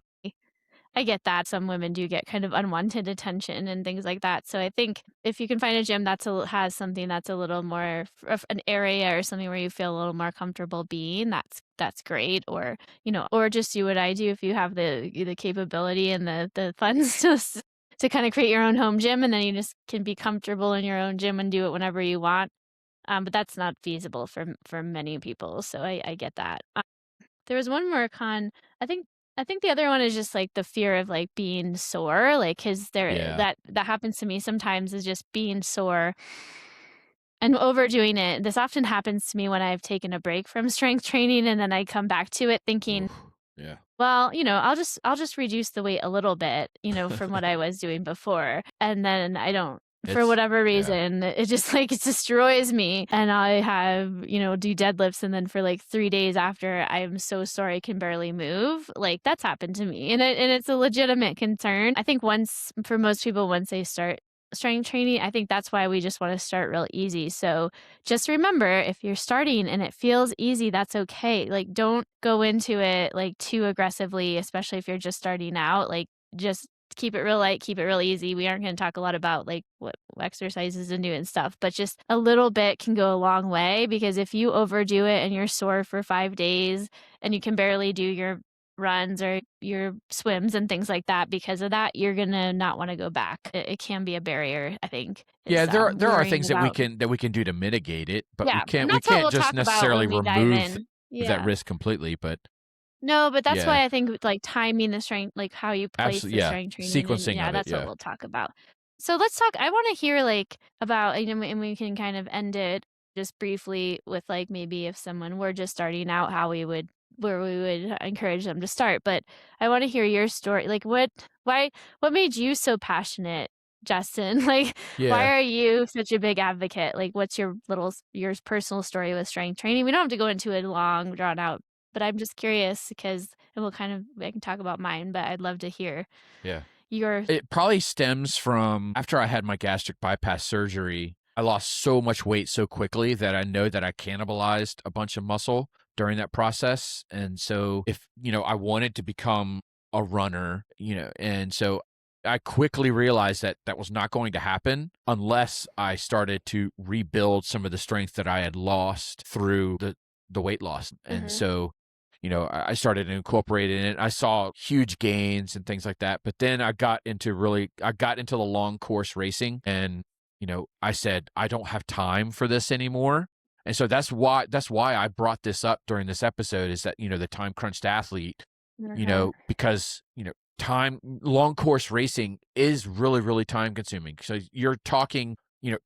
I get that. Some women do get kind of unwanted attention and things like that. So I think if you can find a gym has something that's a little more of an area or something where you feel a little more comfortable being, that's great. Or, or just do what I do if you have the capability and the funds to kind of create your own home gym, and then you just can be comfortable in your own gym and do it whenever you want. But that's not feasible for many people. So I get that. There was one more con. I think the other one is just like the fear of like being sore, like, because that happens to me sometimes, is just being sore and overdoing it. This often happens to me when I've taken a break from strength training, and then I come back to it thinking, well, I'll just reduce the weight a little bit, from what I was doing before, and then I don't for It's whatever yeah. reason, it just like it destroys me. And I have, do deadlifts and then for like 3 days after, I am so sore I can barely move. Like that's happened to me. And it's a legitimate concern. I think once for most people, once they start strength training, I think that's why we just want to start real easy. So just remember if you're starting and it feels easy, that's okay. Like don't go into it like too aggressively, especially if you're just starting out. Like just keep it real light, keep it real easy. We aren't going to talk a lot about like what exercises to do and stuff, but just a little bit can go a long way because if you overdo it and you're sore for 5 days and you can barely do your runs or your swims and things like that because of that, you're going to not want to go back. It can be a barrier, I think, Yeah, is there are worrying things that we about. can do to mitigate it, but we Yeah. And can't we that's what can't we'll just talk about necessarily when we dive remove in. that Yeah. risk completely. But No, but that's yeah, why I think with, like, timing the strength like, how you place absolutely, the yeah, strength training and sequencing yeah, of it, that's what yeah, we'll talk about. So let's talk I wanna hear, like, about and we can kind of end it just briefly with, like, maybe if someone were just starting out, how we would where we would encourage them to start, but I wanna hear your story. Like, what made you so passionate, Justin? Like, why yeah. are you such a big advocate? Like, what's your personal story with strength training? We don't have to go into a long, drawn out but I'm just curious because and I can talk about mine, but I'd love to hear Yeah. your It probably stems from after I had my gastric bypass surgery, I lost so much weight so quickly that I know that I cannibalized a bunch of muscle during that process. And so if, I wanted to become a runner, and so I quickly realized that that was not going to happen unless I started to rebuild some of the strength that I had lost through the weight loss. And Mhm, so I started incorporating it. I saw huge gains and things like that. But then I got into the long course racing and, I said, I don't have time for this anymore. And so that's why I brought this up during this episode is that, the time crunched athlete, mhm, because, long course racing is really, really time consuming. So you're talking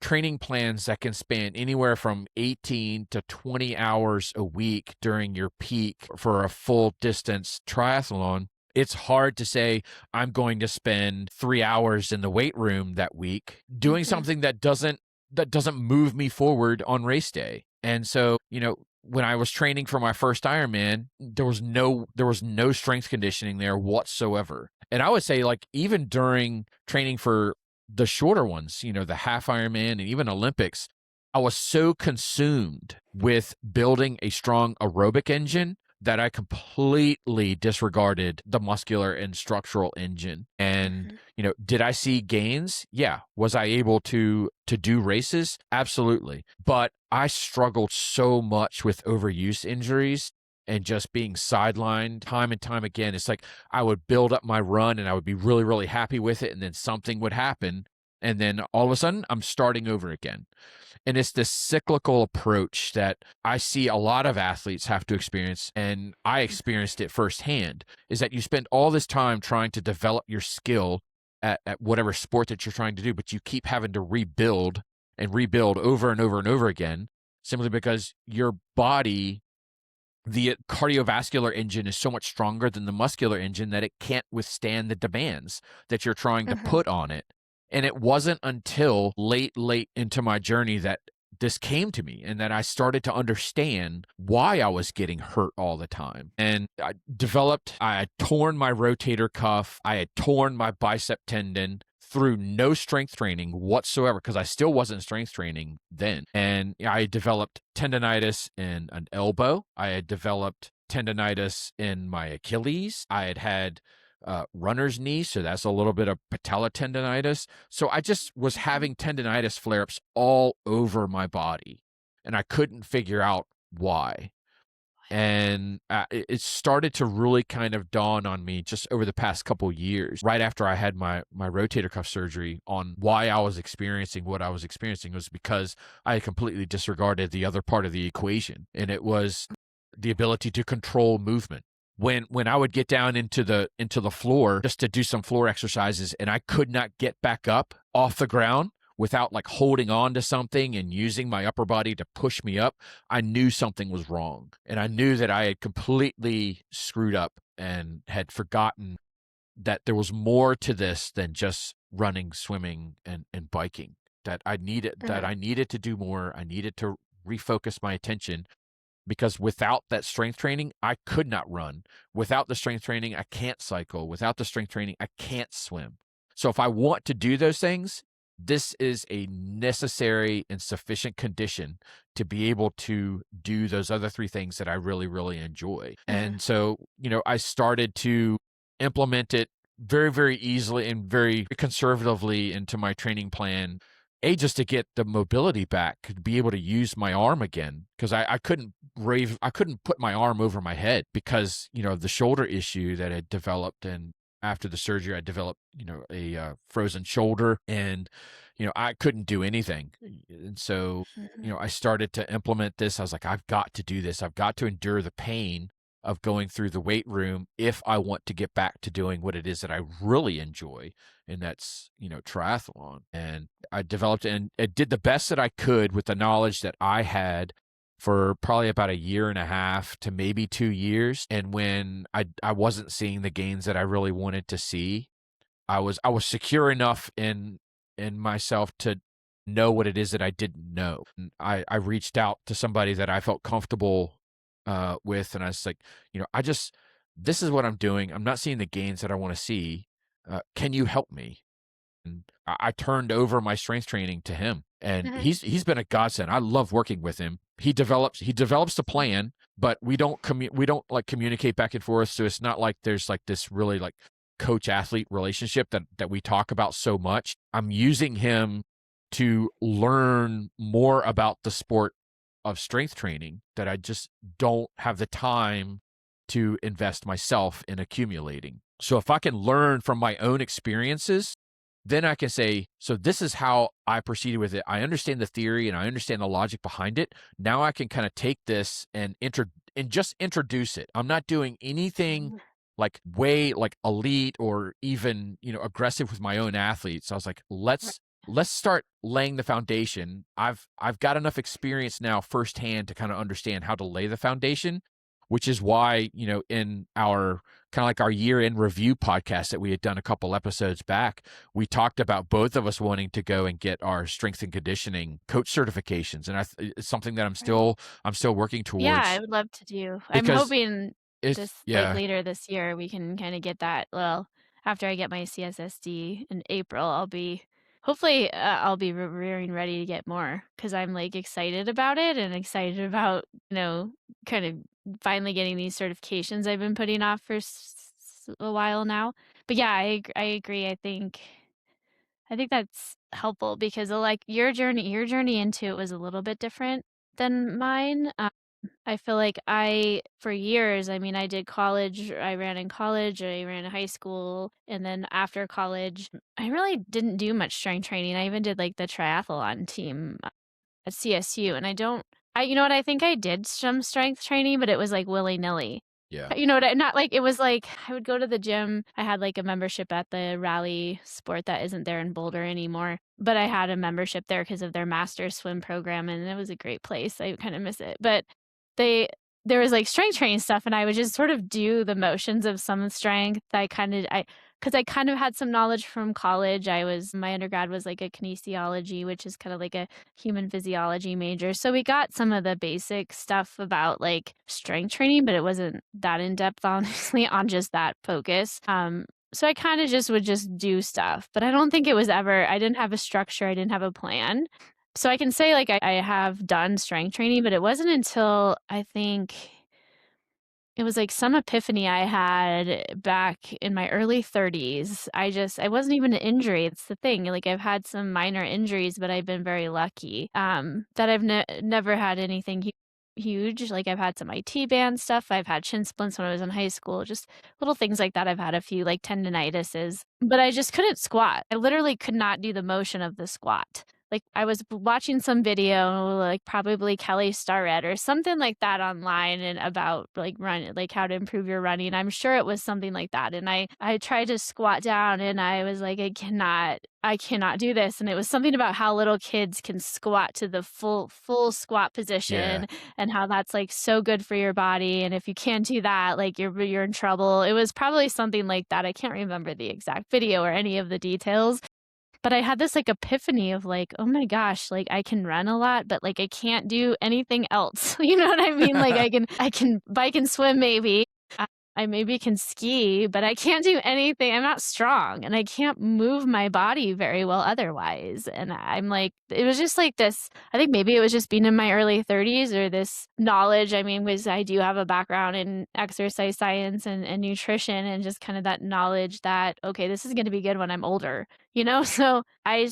training plans that can span anywhere from 18 to 20 hours a week during your peak for a full distance triathlon. It's hard to say, I'm going to spend 3 hours in the weight room that week doing mhm, something that doesn't move me forward on race day. And so, when I was training for my first Ironman, there was no strength conditioning there whatsoever. And I would say like even during training for the shorter ones, the half Ironman and even Olympics, I was so consumed with building a strong aerobic engine that I completely disregarded the muscular and structural engine. And, mhm, did I see gains? Yeah. Was I able to do races? Absolutely. But I struggled so much with overuse injuries and just being sidelined time and time again. It's like I would build up my run and I would be really, really happy with it. And then something would happen. And then all of a sudden, I'm starting over again. And it's this cyclical approach that I see a lot of athletes have to experience. And I experienced it firsthand is that you spend all this time trying to develop your skill at whatever sport that you're trying to do, but you keep having to rebuild and rebuild over and over and over again simply because your body the cardiovascular engine is so much stronger than the muscular engine that it can't withstand the demands that you're trying to mhm, put on it. And it wasn't until late, late into my journey that this came to me and that I started to understand why I was getting hurt all the time. And I had torn my rotator cuff, I had torn my bicep tendon through no strength training whatsoever because I still wasn't strength training then. And I developed tendonitis in an elbow. I had developed tendonitis in my Achilles. I had runner's knee, so that's a little bit of patella tendonitis. So I just was mhm. having tendonitis flare ups all over my body, and I couldn't figure out why. And it started to really kind of dawn on me just over the past couple years, right after I had my rotator cuff surgery, on why I was experiencing what I was experiencing was because I had completely disregarded the other part of the equation, and it was the ability to control movement. When I would get down into the floor just to do some floor exercises and I could not get back up off the ground without like holding on to something and using my upper body to push me up, I knew something was wrong. And I knew that I had completely screwed up and had forgotten that there was more to this than just running, swimming, and biking. that Uh-huh. I needed to do more. I needed to refocus my attention because without that strength training, I could not run. Without the strength training, I can't cycle. Without the strength training, I can't swim. So if I want to do those things, this is a necessary and sufficient condition to be able to do those other three things that I really, really enjoy. Uh-huh. And so, I started to implement it very, very easily and very conservatively into my training plan. Just to get the mobility back, to be able to use my arm again, because I couldn't put my arm over my head because of the shoulder issue that had developed, and after the surgery I developed a frozen shoulder, and I couldn't do anything, and so Mhm. I started to implement this. I was like, I've got to do this. I've got to endure the pain of going through the weight room if I want to get back to doing what it is that I really enjoy, and that's triathlon. And I developed and it did the best that I could with the knowledge that I had for probably about a year and a half to maybe 2 years. And when I wasn't seeing the gains that I really wanted to see, I was secure enough in myself to know what it is that I didn't know. And I reached out to somebody that I felt comfortable with, and I was like, this is what I'm doing. I'm not seeing the gains that I want to see. Can you help me? And I turned over my strength training to him, and Uh-huh. he's been a godsend. I love working with him. He develops the plan, but we don't like communicate back and forth. So it's not like there's like this really like coach athlete relationship that we talk about so much. I'm using him to learn more about the sport of strength training that I just don't have the time to invest myself in accumulating. So if I can learn from my own experiences, then I can say, so this is how I proceeded with it. I understand the theory and I understand the logic behind it. Now I can kind of take this and just introduce it. I'm not doing anything Mhm. like way like elite or even, aggressive with my own athletes. I was like, Right. let's start laying the foundation. I've got enough experience now firsthand to kind of understand how to lay the foundation, which is why, in our kind of like our year-end review podcast that we had done a couple episodes back, we talked about both of us wanting to go and get our strength and conditioning coach certifications, and it's something that Right. I'm still working Yeah, I towards would love to do. I'm because hoping it's this like yeah. later this year we can kind of get that. Well, after I get my CSSD in April, hopefully I'll be rearing ready to get more because I'm like excited about it and excited about kind of finally getting these certifications I've been putting off for a while now. But yeah, I agree. I think that's helpful because like your journey into it was a little bit different than mine. I feel like for years, I mean, I did college, I ran in college, I ran in high school, and then after college, I really didn't do much strength training. I even did like the triathlon team at CSU, and you know what, I think I did some strength training, but it was like willy-nilly. Yeah. You know what, not like it was like I would go to the gym. I had like a membership at the rally sport that isn't there in Boulder anymore, but I had a membership there because of their master swim program, and it was a great place. I kind of miss it, but they there was like strength training stuff, and I would just sort of do the motions of some strength. Because I kind of had some knowledge from college. My undergrad was like a kinesiology, which is kind of like a human physiology major. So we got some of the basic stuff about like strength training, but it wasn't that in depth, honestly, on just that focus. So I kind of just would just do stuff, but I don't think it was ever, I didn't have a structure, I didn't have a plan. So I can say like I have done strength training, but it wasn't until I think it was like some epiphany I had back in my early 30s. I wasn't even an injury, it's the thing, like, I've had some minor injuries, but I've been very lucky, that I've never had anything huge, like, I've had some IT band stuff, I've had shin splints when I was in high school, just little things like that. I've had a few, like, tendinitises, but I just couldn't squat. I literally could not do the motion of the squat. Like, I was watching some video, like, probably Kelly Starrett or something like that online and about, like, like, how to improve your running. I'm sure it was something like that, and I tried to squat down, and I was like, I cannot do this," and it was something about how little kids can squat to the full squat Yeah. position and how that's, like, so good for your body, and if you can't do that, like, you're in trouble. It was probably something like that. I can't remember the exact video or any of the details, But I had this like epiphany of like, oh my gosh, like I can run a lot, but like I can't do anything else. You know what I mean? Like I can bike and swim maybe. I maybe can ski, but I can't do anything. I'm not strong and I can't move my body very well otherwise. And I'm like, it was just like this. I think maybe it was just being in my early 30s or this knowledge. I mean, was I do have a background in exercise science and nutrition and just kind of that knowledge that, okay, this is going to be good when I'm older, you know? So I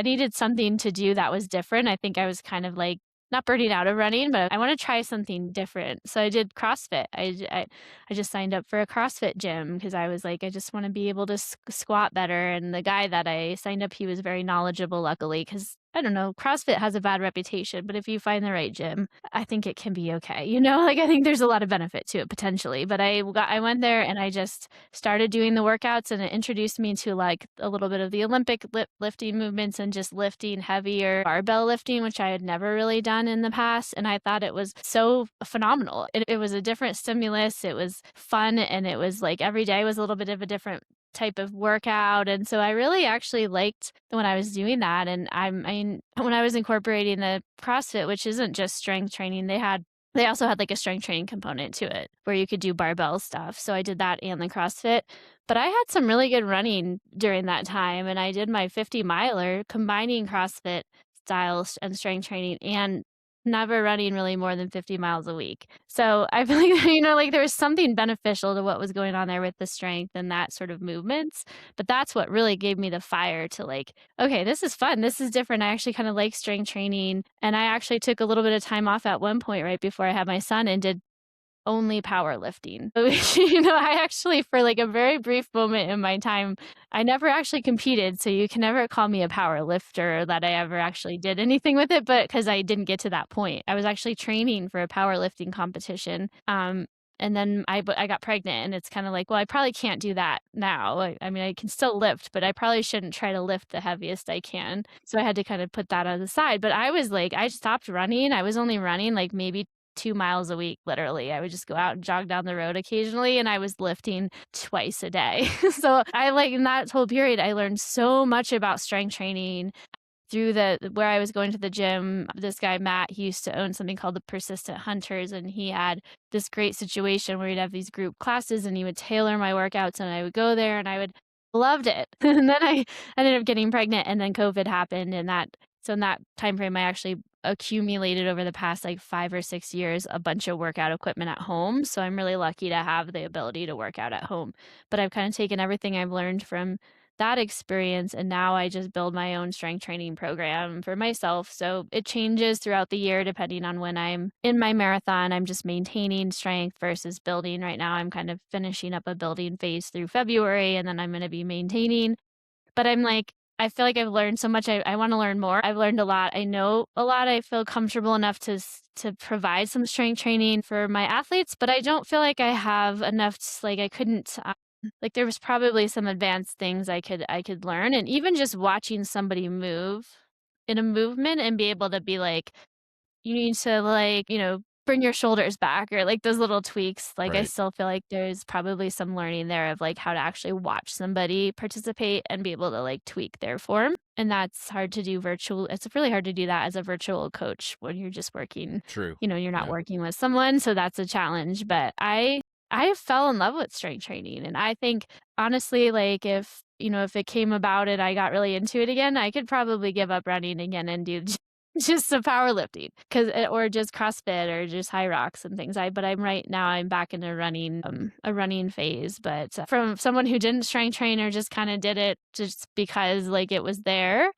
needed something to do that was different. I think I was kind of like, not burning out of running, but I want to try something different. So I did CrossFit. I just signed up for a CrossFit gym because I was like, I just want to be able to squat better. And the guy that I signed up, he was very knowledgeable, luckily, because I don't know, CrossFit has a bad reputation, but if you find the right gym, I think it can be okay. You know, like I think there's a lot of benefit to it potentially. But I went there and I just started doing the workouts, and it introduced me to like a little bit of the Olympic lifting movements and just lifting heavier barbell lifting, which I had never really done in the past. And I thought it was so phenomenal. It was a different stimulus. It was fun. And it was like every day was a little bit of a different type of workout. And so I really actually liked when I was doing that. And I mean, when I was incorporating the CrossFit, which isn't just strength training, they also had like a strength training component to it where you could do barbell stuff. So I did that and the CrossFit. But I had some really good running during that time. And I did my 50 miler combining CrossFit styles and strength training and never running really more than 50 miles a week. So I feel like, you know, like there was something beneficial to what was going on there with the strength and that sort of movements. But that's what really gave me the fire to like, okay, this is fun. This is different. I actually kind of like strength training. And I actually took a little bit of time off at one point right before I had my son and did only powerlifting. You know, I actually, for like a very brief moment in my time, I never actually competed. So you can never call me a power lifter that I ever actually did anything with it, but because I didn't get to that point. I was actually training for a powerlifting competition. And then I got pregnant, and it's kind of like, well, I probably can't do that now. I mean, I can still lift, but I probably shouldn't try to lift the heaviest I can. So I had to kind of put that on the side. But I was like, I stopped running. I was only running like maybe 2 miles a week, literally. I would just go out and jog down the road occasionally, and I was lifting twice a day. So I like in that whole period, I learned so much about strength training through where I was going to the gym. This guy, Matt, he used to own something called the Persistent Hunters, and he had this great situation where he'd have these group classes and he would tailor my workouts, and I would go there and I would loved it. And then I ended up getting pregnant, and then COVID happened, and so in that time frame I actually accumulated over the past like 5 or 6 years a bunch of workout equipment at home. So I'm really lucky to have the ability to work out at home. But I've kind of taken everything I've learned from that experience, and now I just build my own strength training program for myself. So it changes throughout the year depending on when I'm in my marathon. I'm just maintaining strength versus building. Right now I'm kind of finishing up a building phase through February, and then I'm going to be maintaining. But I'm like, I feel like I've learned so much. I want to learn more. I've learned a lot. I know a lot. I feel comfortable enough to provide some strength training for my athletes, but I don't feel like I have enough. Like I couldn't. Like there was probably some advanced things I could learn, and even just watching somebody move in a movement and be able to be like, you need to like, you know, bring your shoulders back or like those little tweaks. Like I Right. still feel like there's probably some learning there of like how to actually watch somebody participate and be able to like tweak their form. And that's hard to do virtual. It's really hard to do that as a virtual coach when you're just working, True. you know, you're not Yeah. working with someone. So that's a challenge. But I fell in love with strength training. And I think honestly, like if, you know, if it came about and I got really into it again, I could probably give up running again and do just the powerlifting, or just CrossFit or just high rocks and things. But I'm right now I'm back in a running phase. But from someone who didn't strength train or just kind of did it just because like it was there,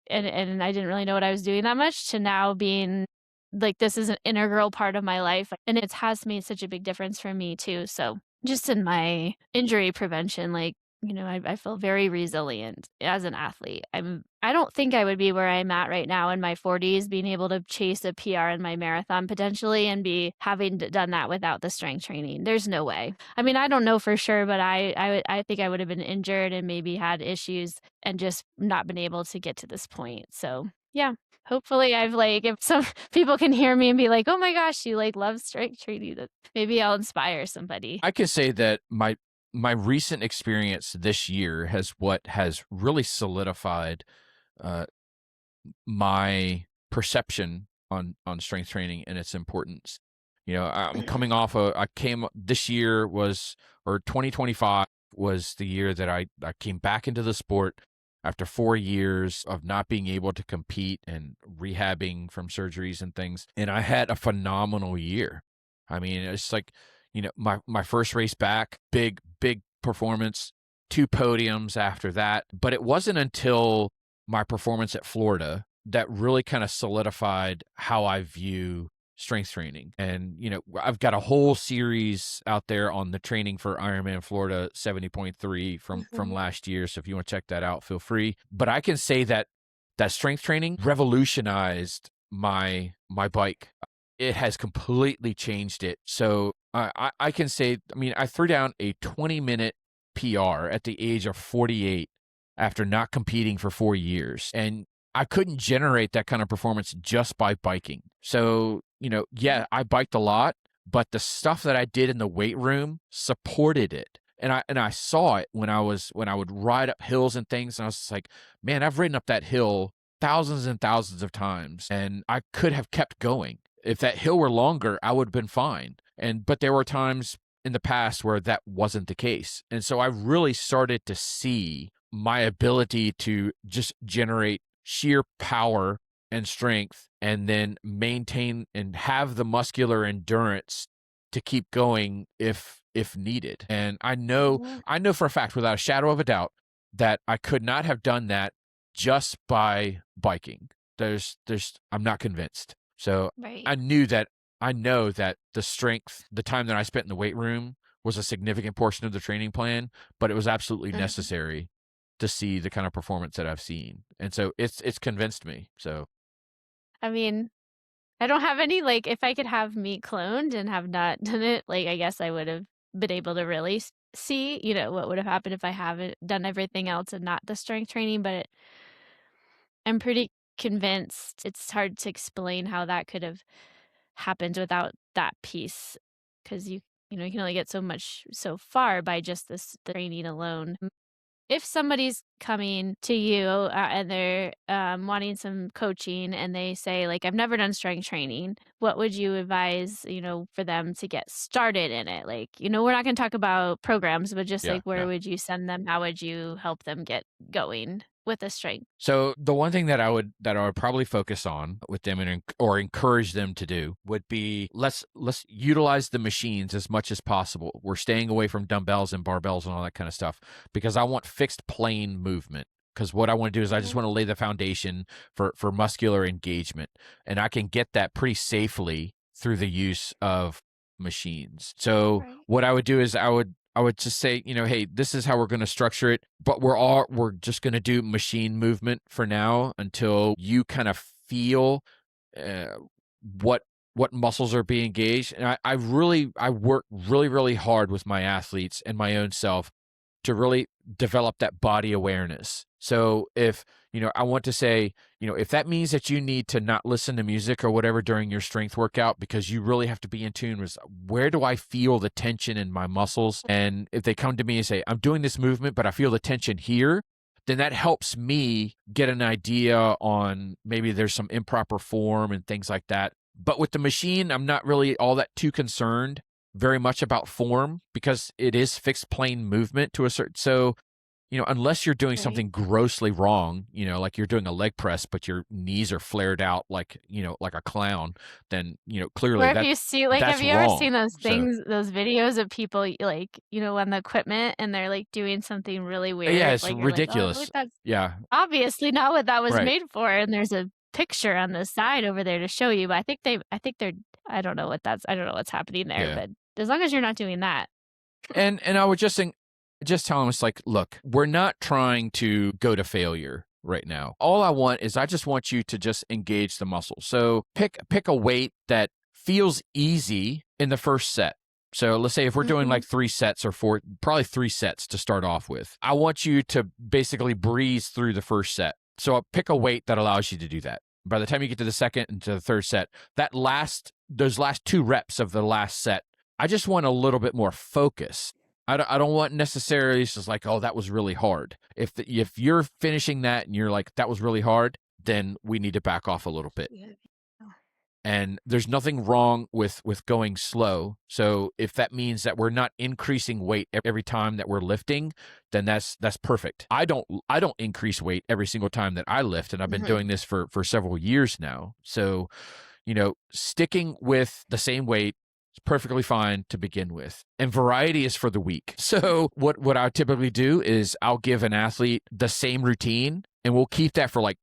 and I didn't really know what I was doing that much, to now being like this is an integral part of my life, and it has made such a big difference for me too. So just in my injury prevention, like, you know, I feel very resilient as an athlete. I don't think I would be where I'm at right now in my 40s, being able to chase a PR in my marathon potentially and be having done that without the strength training. There's no way. I mean, I don't know for sure, but I think I would have been injured and maybe had issues and just not been able to get to this point. So yeah, hopefully I've like, if some people can hear me and be like, oh my gosh, you like love strength training, that maybe I'll inspire somebody. I can say that my recent experience this year has really solidified uh, my perception on strength training and its importance. I'm coming off this year was, or 2025 was the year that I came back into the sport after 4 years of not being able to compete and rehabbing from surgeries and things. And I had a phenomenal year. I mean, it's like, my first race back, big performance, 2 podiums after that. But it wasn't until my performance at Florida that really kind of solidified how I view strength training. And, I've got a whole series out there on the training for Ironman Florida 70.3 from last year. So if you want to check that out, feel free. But I can say that strength training revolutionized my bike. It has completely changed it. So I can say, I threw down a 20-minute PR at the age of 48 after not competing for 4 years. And I couldn't generate that kind of performance just by biking. So, I biked a lot, but the stuff that I did in the weight room supported it. And I saw it when I would ride up hills and things. And I was just like, man, I've ridden up that hill thousands and thousands of times, and I could have kept going. If that hill were longer, I would have been fine. But there were times in the past where that wasn't the case. And so I really started to see my ability to just generate sheer power and strength, and then maintain and have the muscular endurance to keep going if needed. And I know for a fact, without a shadow of a doubt, that I could not have done that just by biking. I'm not convinced. So Right. I know that the strength, the time that I spent in the weight room was a significant portion of the training plan, but it was absolutely necessary to see the kind of performance that I've seen. And so it's convinced me. So I mean, I don't have any, like, if I could have me cloned and have not done it, like, I guess I would have been able to really see, what would have happened if I haven't done everything else and not the strength training. But I'm pretty convinced it's hard to explain how that could have happened without that piece, because you can only get so far by just the training alone. If somebody's coming to you, and they're, wanting some coaching, and they say, like, "I've never done strength training," what would you advise, for them to get started in it? Like, we're not gonna talk about programs, but just, yeah, like, where yeah. would you send them? How would you help them get going with the strength? So the one thing that I would probably focus on with them or encourage them to do would be, let's utilize the machines as much as possible. We're staying away from dumbbells and barbells and all that kind of stuff, because I want fixed plane movement. Because what I want to do is I just want to lay the foundation for muscular engagement, and I can get that pretty safely through the use of machines. So Right. what I would do is I would just say, hey, this is how we're going to structure it, but we're just going to do machine movement for now until you kind of feel uh, what muscles are being engaged. And I work really, really hard with my athletes and my own self to really develop that body awareness. So if, I want to say, if that means that you need to not listen to music or whatever during your strength workout, because you really have to be in tune with, where do I feel the tension in my muscles? And if they come to me and say, I'm doing this movement, but I feel the tension here, then that helps me get an idea on maybe there's some improper form and things like that. But with the machine, I'm not really all that too concerned very much about form, because it is fixed plane movement to a certain, so unless you're doing Right. something grossly wrong, like you're doing a leg press but your knees are flared out like like a clown, then Or clearly if you see, like, have that's you ever wrong. seen those So things, those videos of people, like, on the equipment, and they're, like, doing something really yeah, weird? it's Like, you're like, "Oh, ridiculous. that's Yeah, obviously not what that was right. made for," and there's a picture on the side over there to show you. But I think they're I don't know what's happening there, Yeah. but as long as you're not doing that. And I would just tell them, it's like, look, we're not trying to go to failure right now. All I want is, I just want you to just engage the muscle. So pick a weight that feels easy in the first set. So let's say if we're doing like 3 sets or 4, probably 3 sets to start off with, I want you to basically breeze through the first set. So I'll pick a weight that allows you to do that. By the time you get to the second and to the third set, those last 2 reps of the last set, I just want a little bit more focus. I don't want necessarily it's just like, oh, that was really hard. If you're finishing that and you're like, that was really hard, then we need to back off a little bit. Yeah. And there's nothing wrong with going slow. So if that means that we're not increasing weight every time that we're lifting, then that's perfect. I don't increase weight every single time that I lift, and I've been doing this for several years now. So, sticking with the same weight is perfectly fine to begin with. And variety is for the weak. So what I typically do is I'll give an athlete the same routine, and we'll keep that for like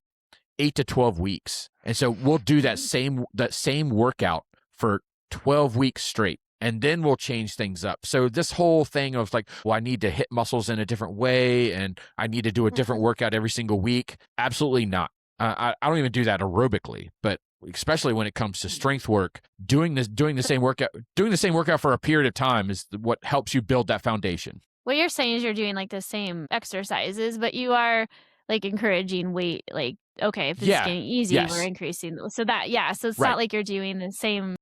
8 to 12 weeks. And so we'll do that same workout for 12 weeks straight. And then we'll change things up. So this whole thing of like, well, I need to hit muscles in a different way and I need to do a different workout every single week. Absolutely not. I don't even do that aerobically, but especially when it comes to strength work, doing the same workout for a period of time is what helps you build that foundation. What you're saying is you're doing like the same exercises, but you are like encouraging weight, like, okay, if it's Yeah. getting easy, we're Yes. increasing. So that, yeah, so it's Right. not like you're doing the same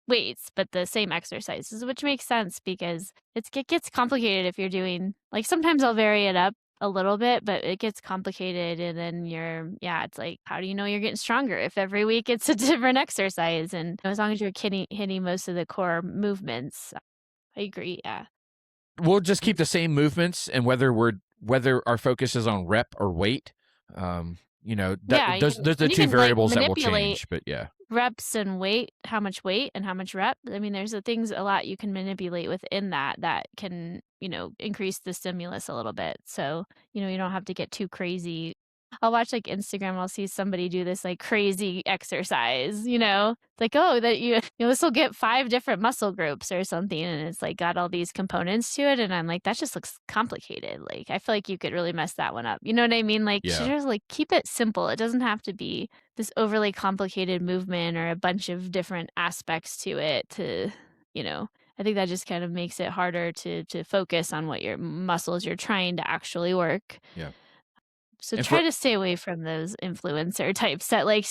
weights, but the same exercises, which makes sense because it gets complicated if you're doing, like, sometimes I'll vary it up a little bit, but it gets complicated. And then yeah, it's like, how do you know you're getting stronger if every week it's a different exercise? And as long as you're hitting most of the core movements, I agree. Yeah. We'll just keep the same movements, and whether our focus is on rep or weight, Yeah, you those can are the and you two can, like, variables that will manipulate change. But yeah, reps and weight, how much rep. I mean, there's a lot you can manipulate within that can, increase the stimulus a little bit. So, you don't have to get too crazy. I'll watch, like, Instagram, I'll see somebody do this, like, crazy exercise, It's like, "Oh, that this will get 5 different muscle groups or something," and it's, like, got all these components to it, and I'm like, "That just looks complicated." Like, I feel like you could really mess that one up. You know what I mean? Like, you should yeah, just, like, keep it simple. It doesn't have to be this overly complicated movement or a bunch of different aspects to it you know I think that just kind of makes it harder to focus on what your muscles you're trying to actually work. yeah. So And try for to stay away from those influencer types that like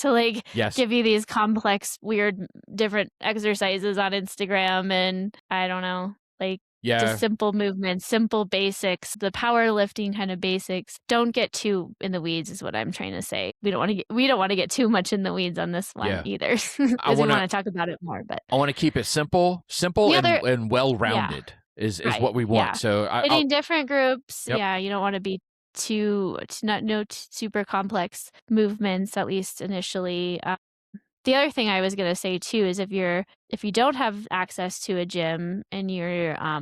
yes, give you these complex, weird, different exercises on Instagram, and I don't know, like, just yeah, simple movements, simple basics, the powerlifting kind of basics. Don't get too in the weeds is what I'm trying to say. We don't want to get too much in the weeds on this one yeah. either I because we wanna want to talk about it more. But I wanna keep it simple, the and other well yeah. rounded is Right, what we want. yeah. So I'll Hitting different groups, yep, yeah, you don't wanna be too t not no t super complex movements, at least initially. The other thing I was gonna say too is if you don't have access to a gym and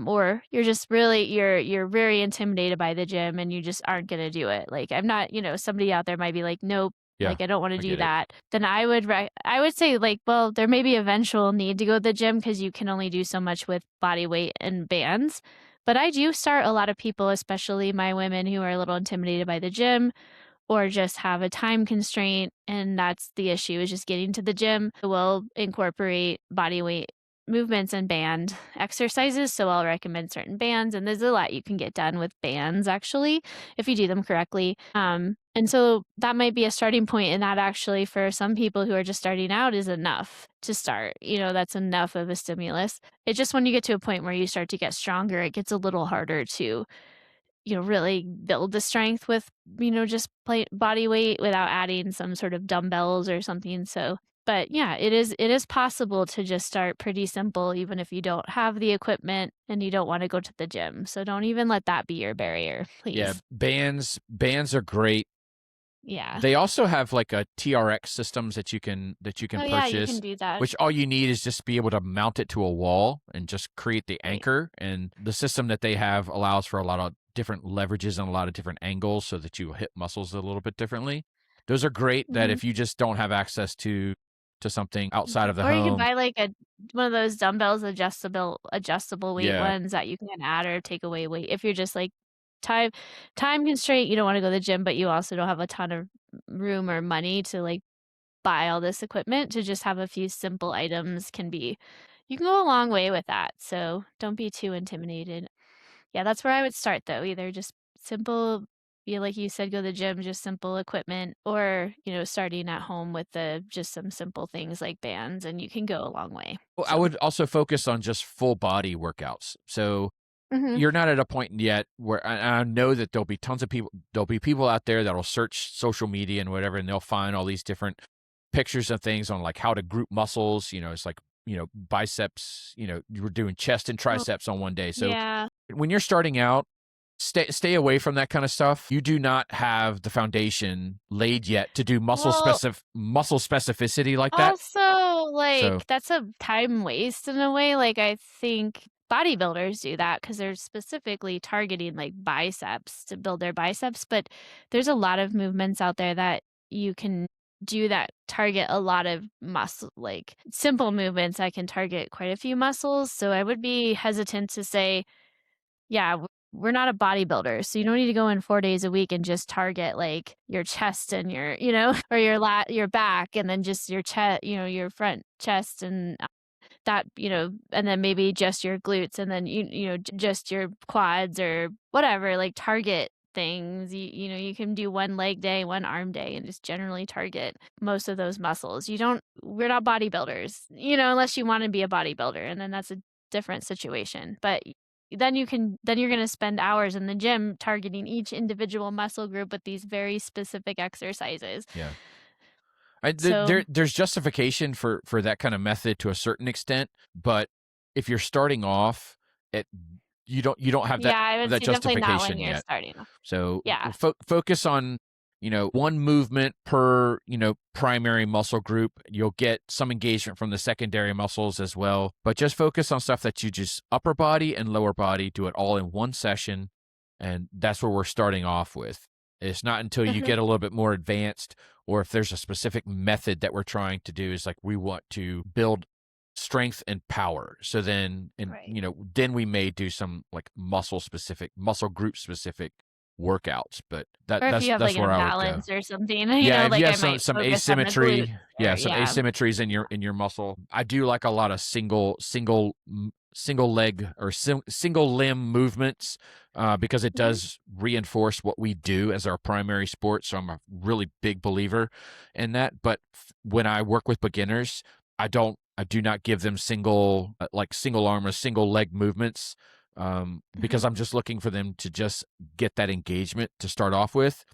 or you're just really you're very intimidated by the gym and you just aren't gonna do it. Like, I'm not, somebody out there might be like, "Nope, yeah, like, I don't wanna I do get it. that." Then I would say, like, well, there may be eventual need to go to the gym because you can only do so much with body weight and bands. But I do start a lot of people, especially my women who are a little intimidated by the gym or just have a time constraint, and that's the issue is just getting to the gym. We'll incorporate body weight movements and band exercises, so I'll recommend certain bands, and there's a lot you can get done with bands actually if you do them correctly. And so that might be a starting point, and that actually for some people who are just starting out is enough to start. That's enough of a stimulus. It's just when you get to a point where you start to get stronger, it gets a little harder to really build the strength with, just body weight without adding some sort of dumbbells or something. So, but yeah, it is possible to just start pretty simple, even if you don't have the equipment and you don't want to go to the gym. So don't even let that be your barrier, Yeah, please. bands are great. Yeah. They also have like a TRX systems that you can Oh yeah, you can purchase, do that. which all you need is just be able to mount it to a wall and just create the Right. anchor. And the system that they have allows for a lot of different leverages and a lot of different angles so that you hit muscles a little bit differently. Those are great that Mhm. if you just don't have access to something outside of the Or you can home. buy like a one of those dumbbells, adjustable weight Yeah. ones that you can add or take away weight. If you're just like time time constraint, you don't wanna go to the gym, but you also don't have a ton of room or money to, like, buy all this equipment, to just have a few simple items can be you can go a long way with that, so don't be too intimidated. Yeah, that's where I would start though, either just simple, like you said, go to the gym, just simple equipment, or, starting at home with the just some simple things like bands, and you can go a long way. Well, I So, would also focus on just full body workouts. So Mhm. you're not at a point yet where I know that there'll be people out there that'll search social media and whatever, and they'll find all these different pictures of things on like how to group muscles. It's like, biceps, you were doing chest and Oh, triceps on one day. So yeah. when you're starting out, stay away from that kind of stuff. You do not have the foundation laid yet to do Well, muscle specificity like that. also, So like, that's a time waste in a way, like, I think bodybuilders do that because 'cause they're specifically targeting, like, biceps to build their biceps, but there's a lot of movements out there that you can do that target a lot of muscle like, simple movements that can target quite a few muscles, so I would be hesitant to say, yeah, we're not a bodybuilder, so you don't need to go in 4 days a week and just target, like, your chest and or your back, and then just your chest, your front chest and, that, and then maybe just your glutes, and then, just your quads or whatever, like, target things. You can do 1 leg day, 1 arm day, and just generally target most of those muscles. We're not bodybuilders, unless you wanna be a bodybuilder, and then that's a different situation, but then you're gonna spend hours in the gym targeting each individual muscle group with these very specific exercises. yeah. So, There's justification for that kind of method to a certain extent, but if you're starting off, it you don't have yeah, I would that say definitely not when justification you're yet. starting off. So Yeah. focus on, one movement per, primary muscle group. You'll get some engagement from the secondary muscles as well, but just focus on stuff that you just upper body and lower body, do it all in one session. And that's where we're starting off with. It's not until you Mhm. get a little bit more advanced, or if there's a specific method that we're trying to do, is like we want to build strength and power. So Right. then we may do some like muscle group specific workouts, but Or if you have, like, that's an where I would go. imbalance or something, Yeah, if you like, have I some might some focus on the glutes asymmetry, yeah, or some yeah. asymmetries in your muscle. I do like a lot of single leg or single limb movements, because it Mhm. does reinforce what we do as our primary sport. So I'm a really big believer in that. But when I work with beginners, I do not give them single arm or single leg movements, because Mhm. I'm just looking for them to just get that engagement to start off with.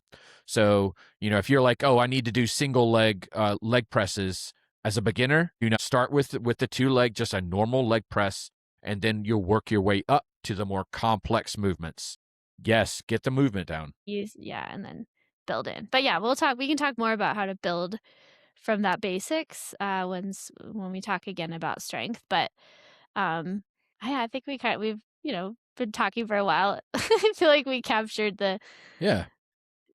So, if you're like, oh, I need to do single leg presses as a beginner, do not start with the two leg, just a normal leg press, and then you'll work your way up to the more complex movements. Yes, get the movement down. Yeah, and then build in. But yeah, we can talk more about how to build from that basics, when we talk again about strength, but, I think we've, been talking for a while. I feel like we captured Yeah.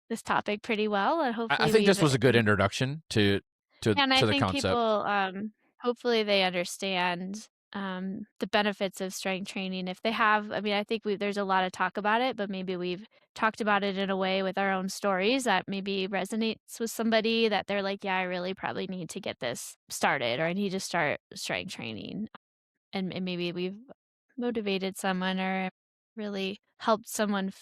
this topic pretty well, and I hopefully think this we've, was a good introduction and I to the think people, concept. hopefully they understand, the benefits of strength training if they have. I mean, I think there's a lot of talk about it, but maybe we've talked about it in a way with our own stories that maybe resonates with somebody that they're like, yeah, I really probably need to get this started or I need to start strength training. And maybe we've motivated someone or really helped someone,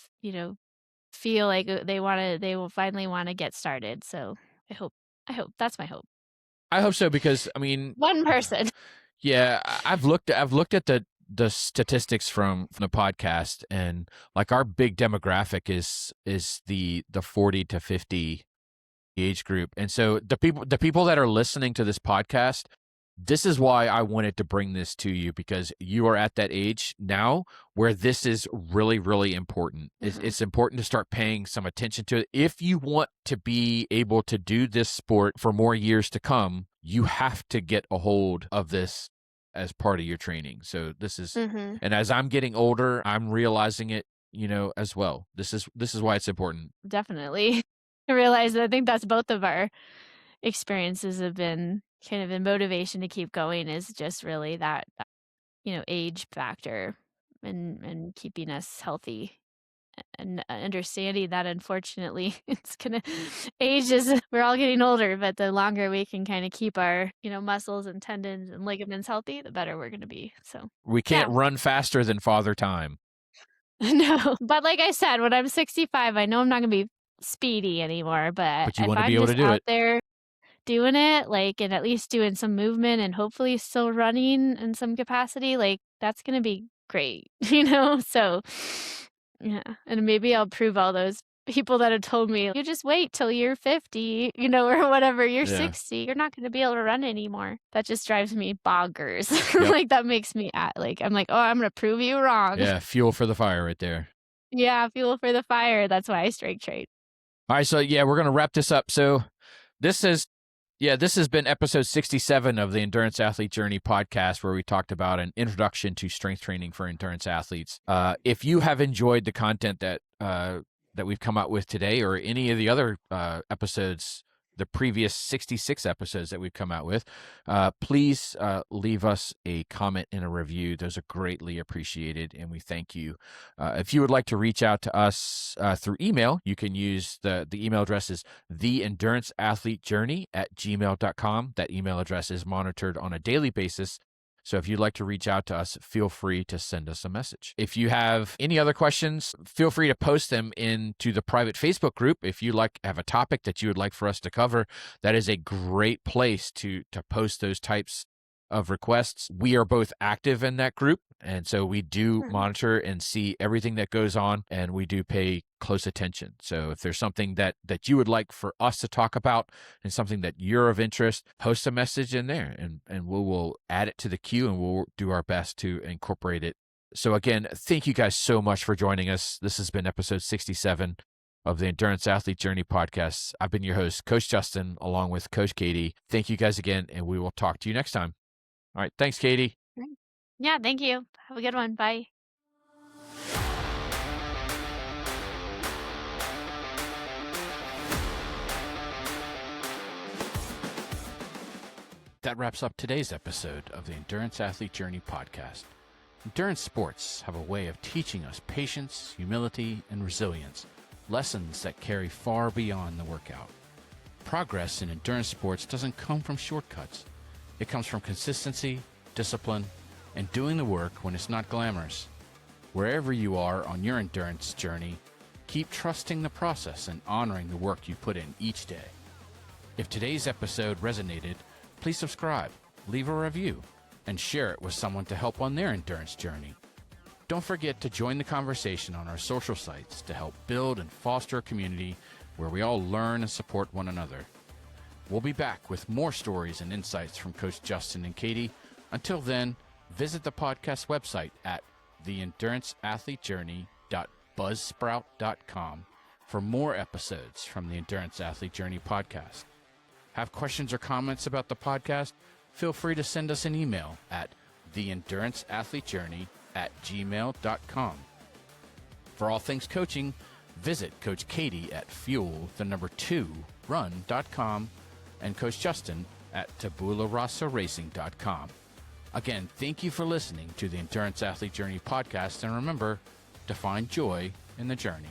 feel like they will finally want to get started. So I hope, I hope that's my hope. I hope so because I mean, One person. yeah, I've looked at the statistics from the podcast, and like our big demographic is the 40 to 50 age group. And so the people that are listening to this podcast, this is why I wanted to bring this to you, because you are at that age now where this is really, really important. Mhm. It's important to start paying some attention to it. If you want to be able to do this sport for more years to come, you have to get a hold of this as part of your training. So Mhm. and as I'm getting older, I'm realizing it, as well. This is why it's important. Definitely. I realize that I think that's both of our experiences have been kind of a motivation to keep going is just really that, age factor and keeping us healthy and understanding that unfortunately it's gonna age is we're all getting older, but the longer we can kind of keep our, muscles and tendons and ligaments healthy, the better we're gonna be. So We yeah. can't run faster than Father Time, No. But like I said, when I'm 65, I know I'm not gonna be speedy anymore, but but you if want to be I'm able just to do out it. there doing it, like, and at least doing some movement and hopefully still running in some capacity, like, that's gonna be great, So, yeah, and maybe I'll prove all those people that have told me, "You just wait till you're 50, or whatever, you're Yeah. 60, you're not gonna be able to run anymore." That just drives me boggers. Yep. Like, that makes me I'm like, "Oh, I'm gonna prove you wrong." Yeah. Fuel for the fire right there. Yeah, fuel for the fire, that's why I strength train. All right. So, yeah, we're going to wrap this up. So, this is this has been episode 67 of the Endurance Athlete Journey podcast, where we talked about an introduction to strength training for endurance athletes. If you have enjoyed the content that we've come out with today, or any of the other episodes, the previous 66 episodes that we've come out with, please leave us a comment and a review. Those are greatly appreciated, and we thank you. If you would like to reach out to us through email, you can use the email address is theenduranceathletejourney@gmail.com. That email address is monitored on a daily basis. So if you'd like to reach out to us, feel free to send us a message. If you have any other questions, feel free to post them into the private Facebook group. If you have a topic that you would like for us to cover, that is a great place to post those types of requests. We are both active in that group, and so we do monitor and see everything that goes on, and we do pay close attention. So if there's something that you would like for us to talk about and something that you're of interest, post a message in there, and we will add it to the queue, and we'll do our best to incorporate it. So again, thank you guys so much for joining us. This has been episode 67 of the Endurance Athlete Journey podcast. I've been your host, Coach Justin, along with Coach Katie. Thank you guys again, and we will talk to you next time. All right. Thanks, Katie. Right. Yeah, thank you. Have a good one. Bye. That wraps up today's episode of the Endurance Athlete Journey podcast. Endurance sports have a way of teaching us patience, humility, and resilience, lessons that carry far beyond the workout. Progress in endurance sports doesn't come from shortcuts. It comes from consistency, discipline, and doing the work when it's not glamorous. Wherever you are on your endurance journey, keep trusting the process and honoring the work you put in each day. If today's episode resonated, please subscribe, leave a review, and share it with someone to help on their endurance journey. Don't forget to join the conversation on our social sites to help build and foster a community where we all learn and support one another. We'll be back with more stories and insights from Coach Justin and Katie. Until then, visit the podcast website at theenduranceathletejourney.buzzsprout.com for more episodes from the Endurance Athlete Journey podcast. Have questions or comments about the podcast? Feel free to send us an email at theenduranceathletejourney@gmail.com. For all things coaching, visit Coach Katie at fuel2run.com and Coach Justin at tabularasaracing.com. Again, thank you for listening to the Endurance Athlete Journey podcast, and remember to find joy in the journey.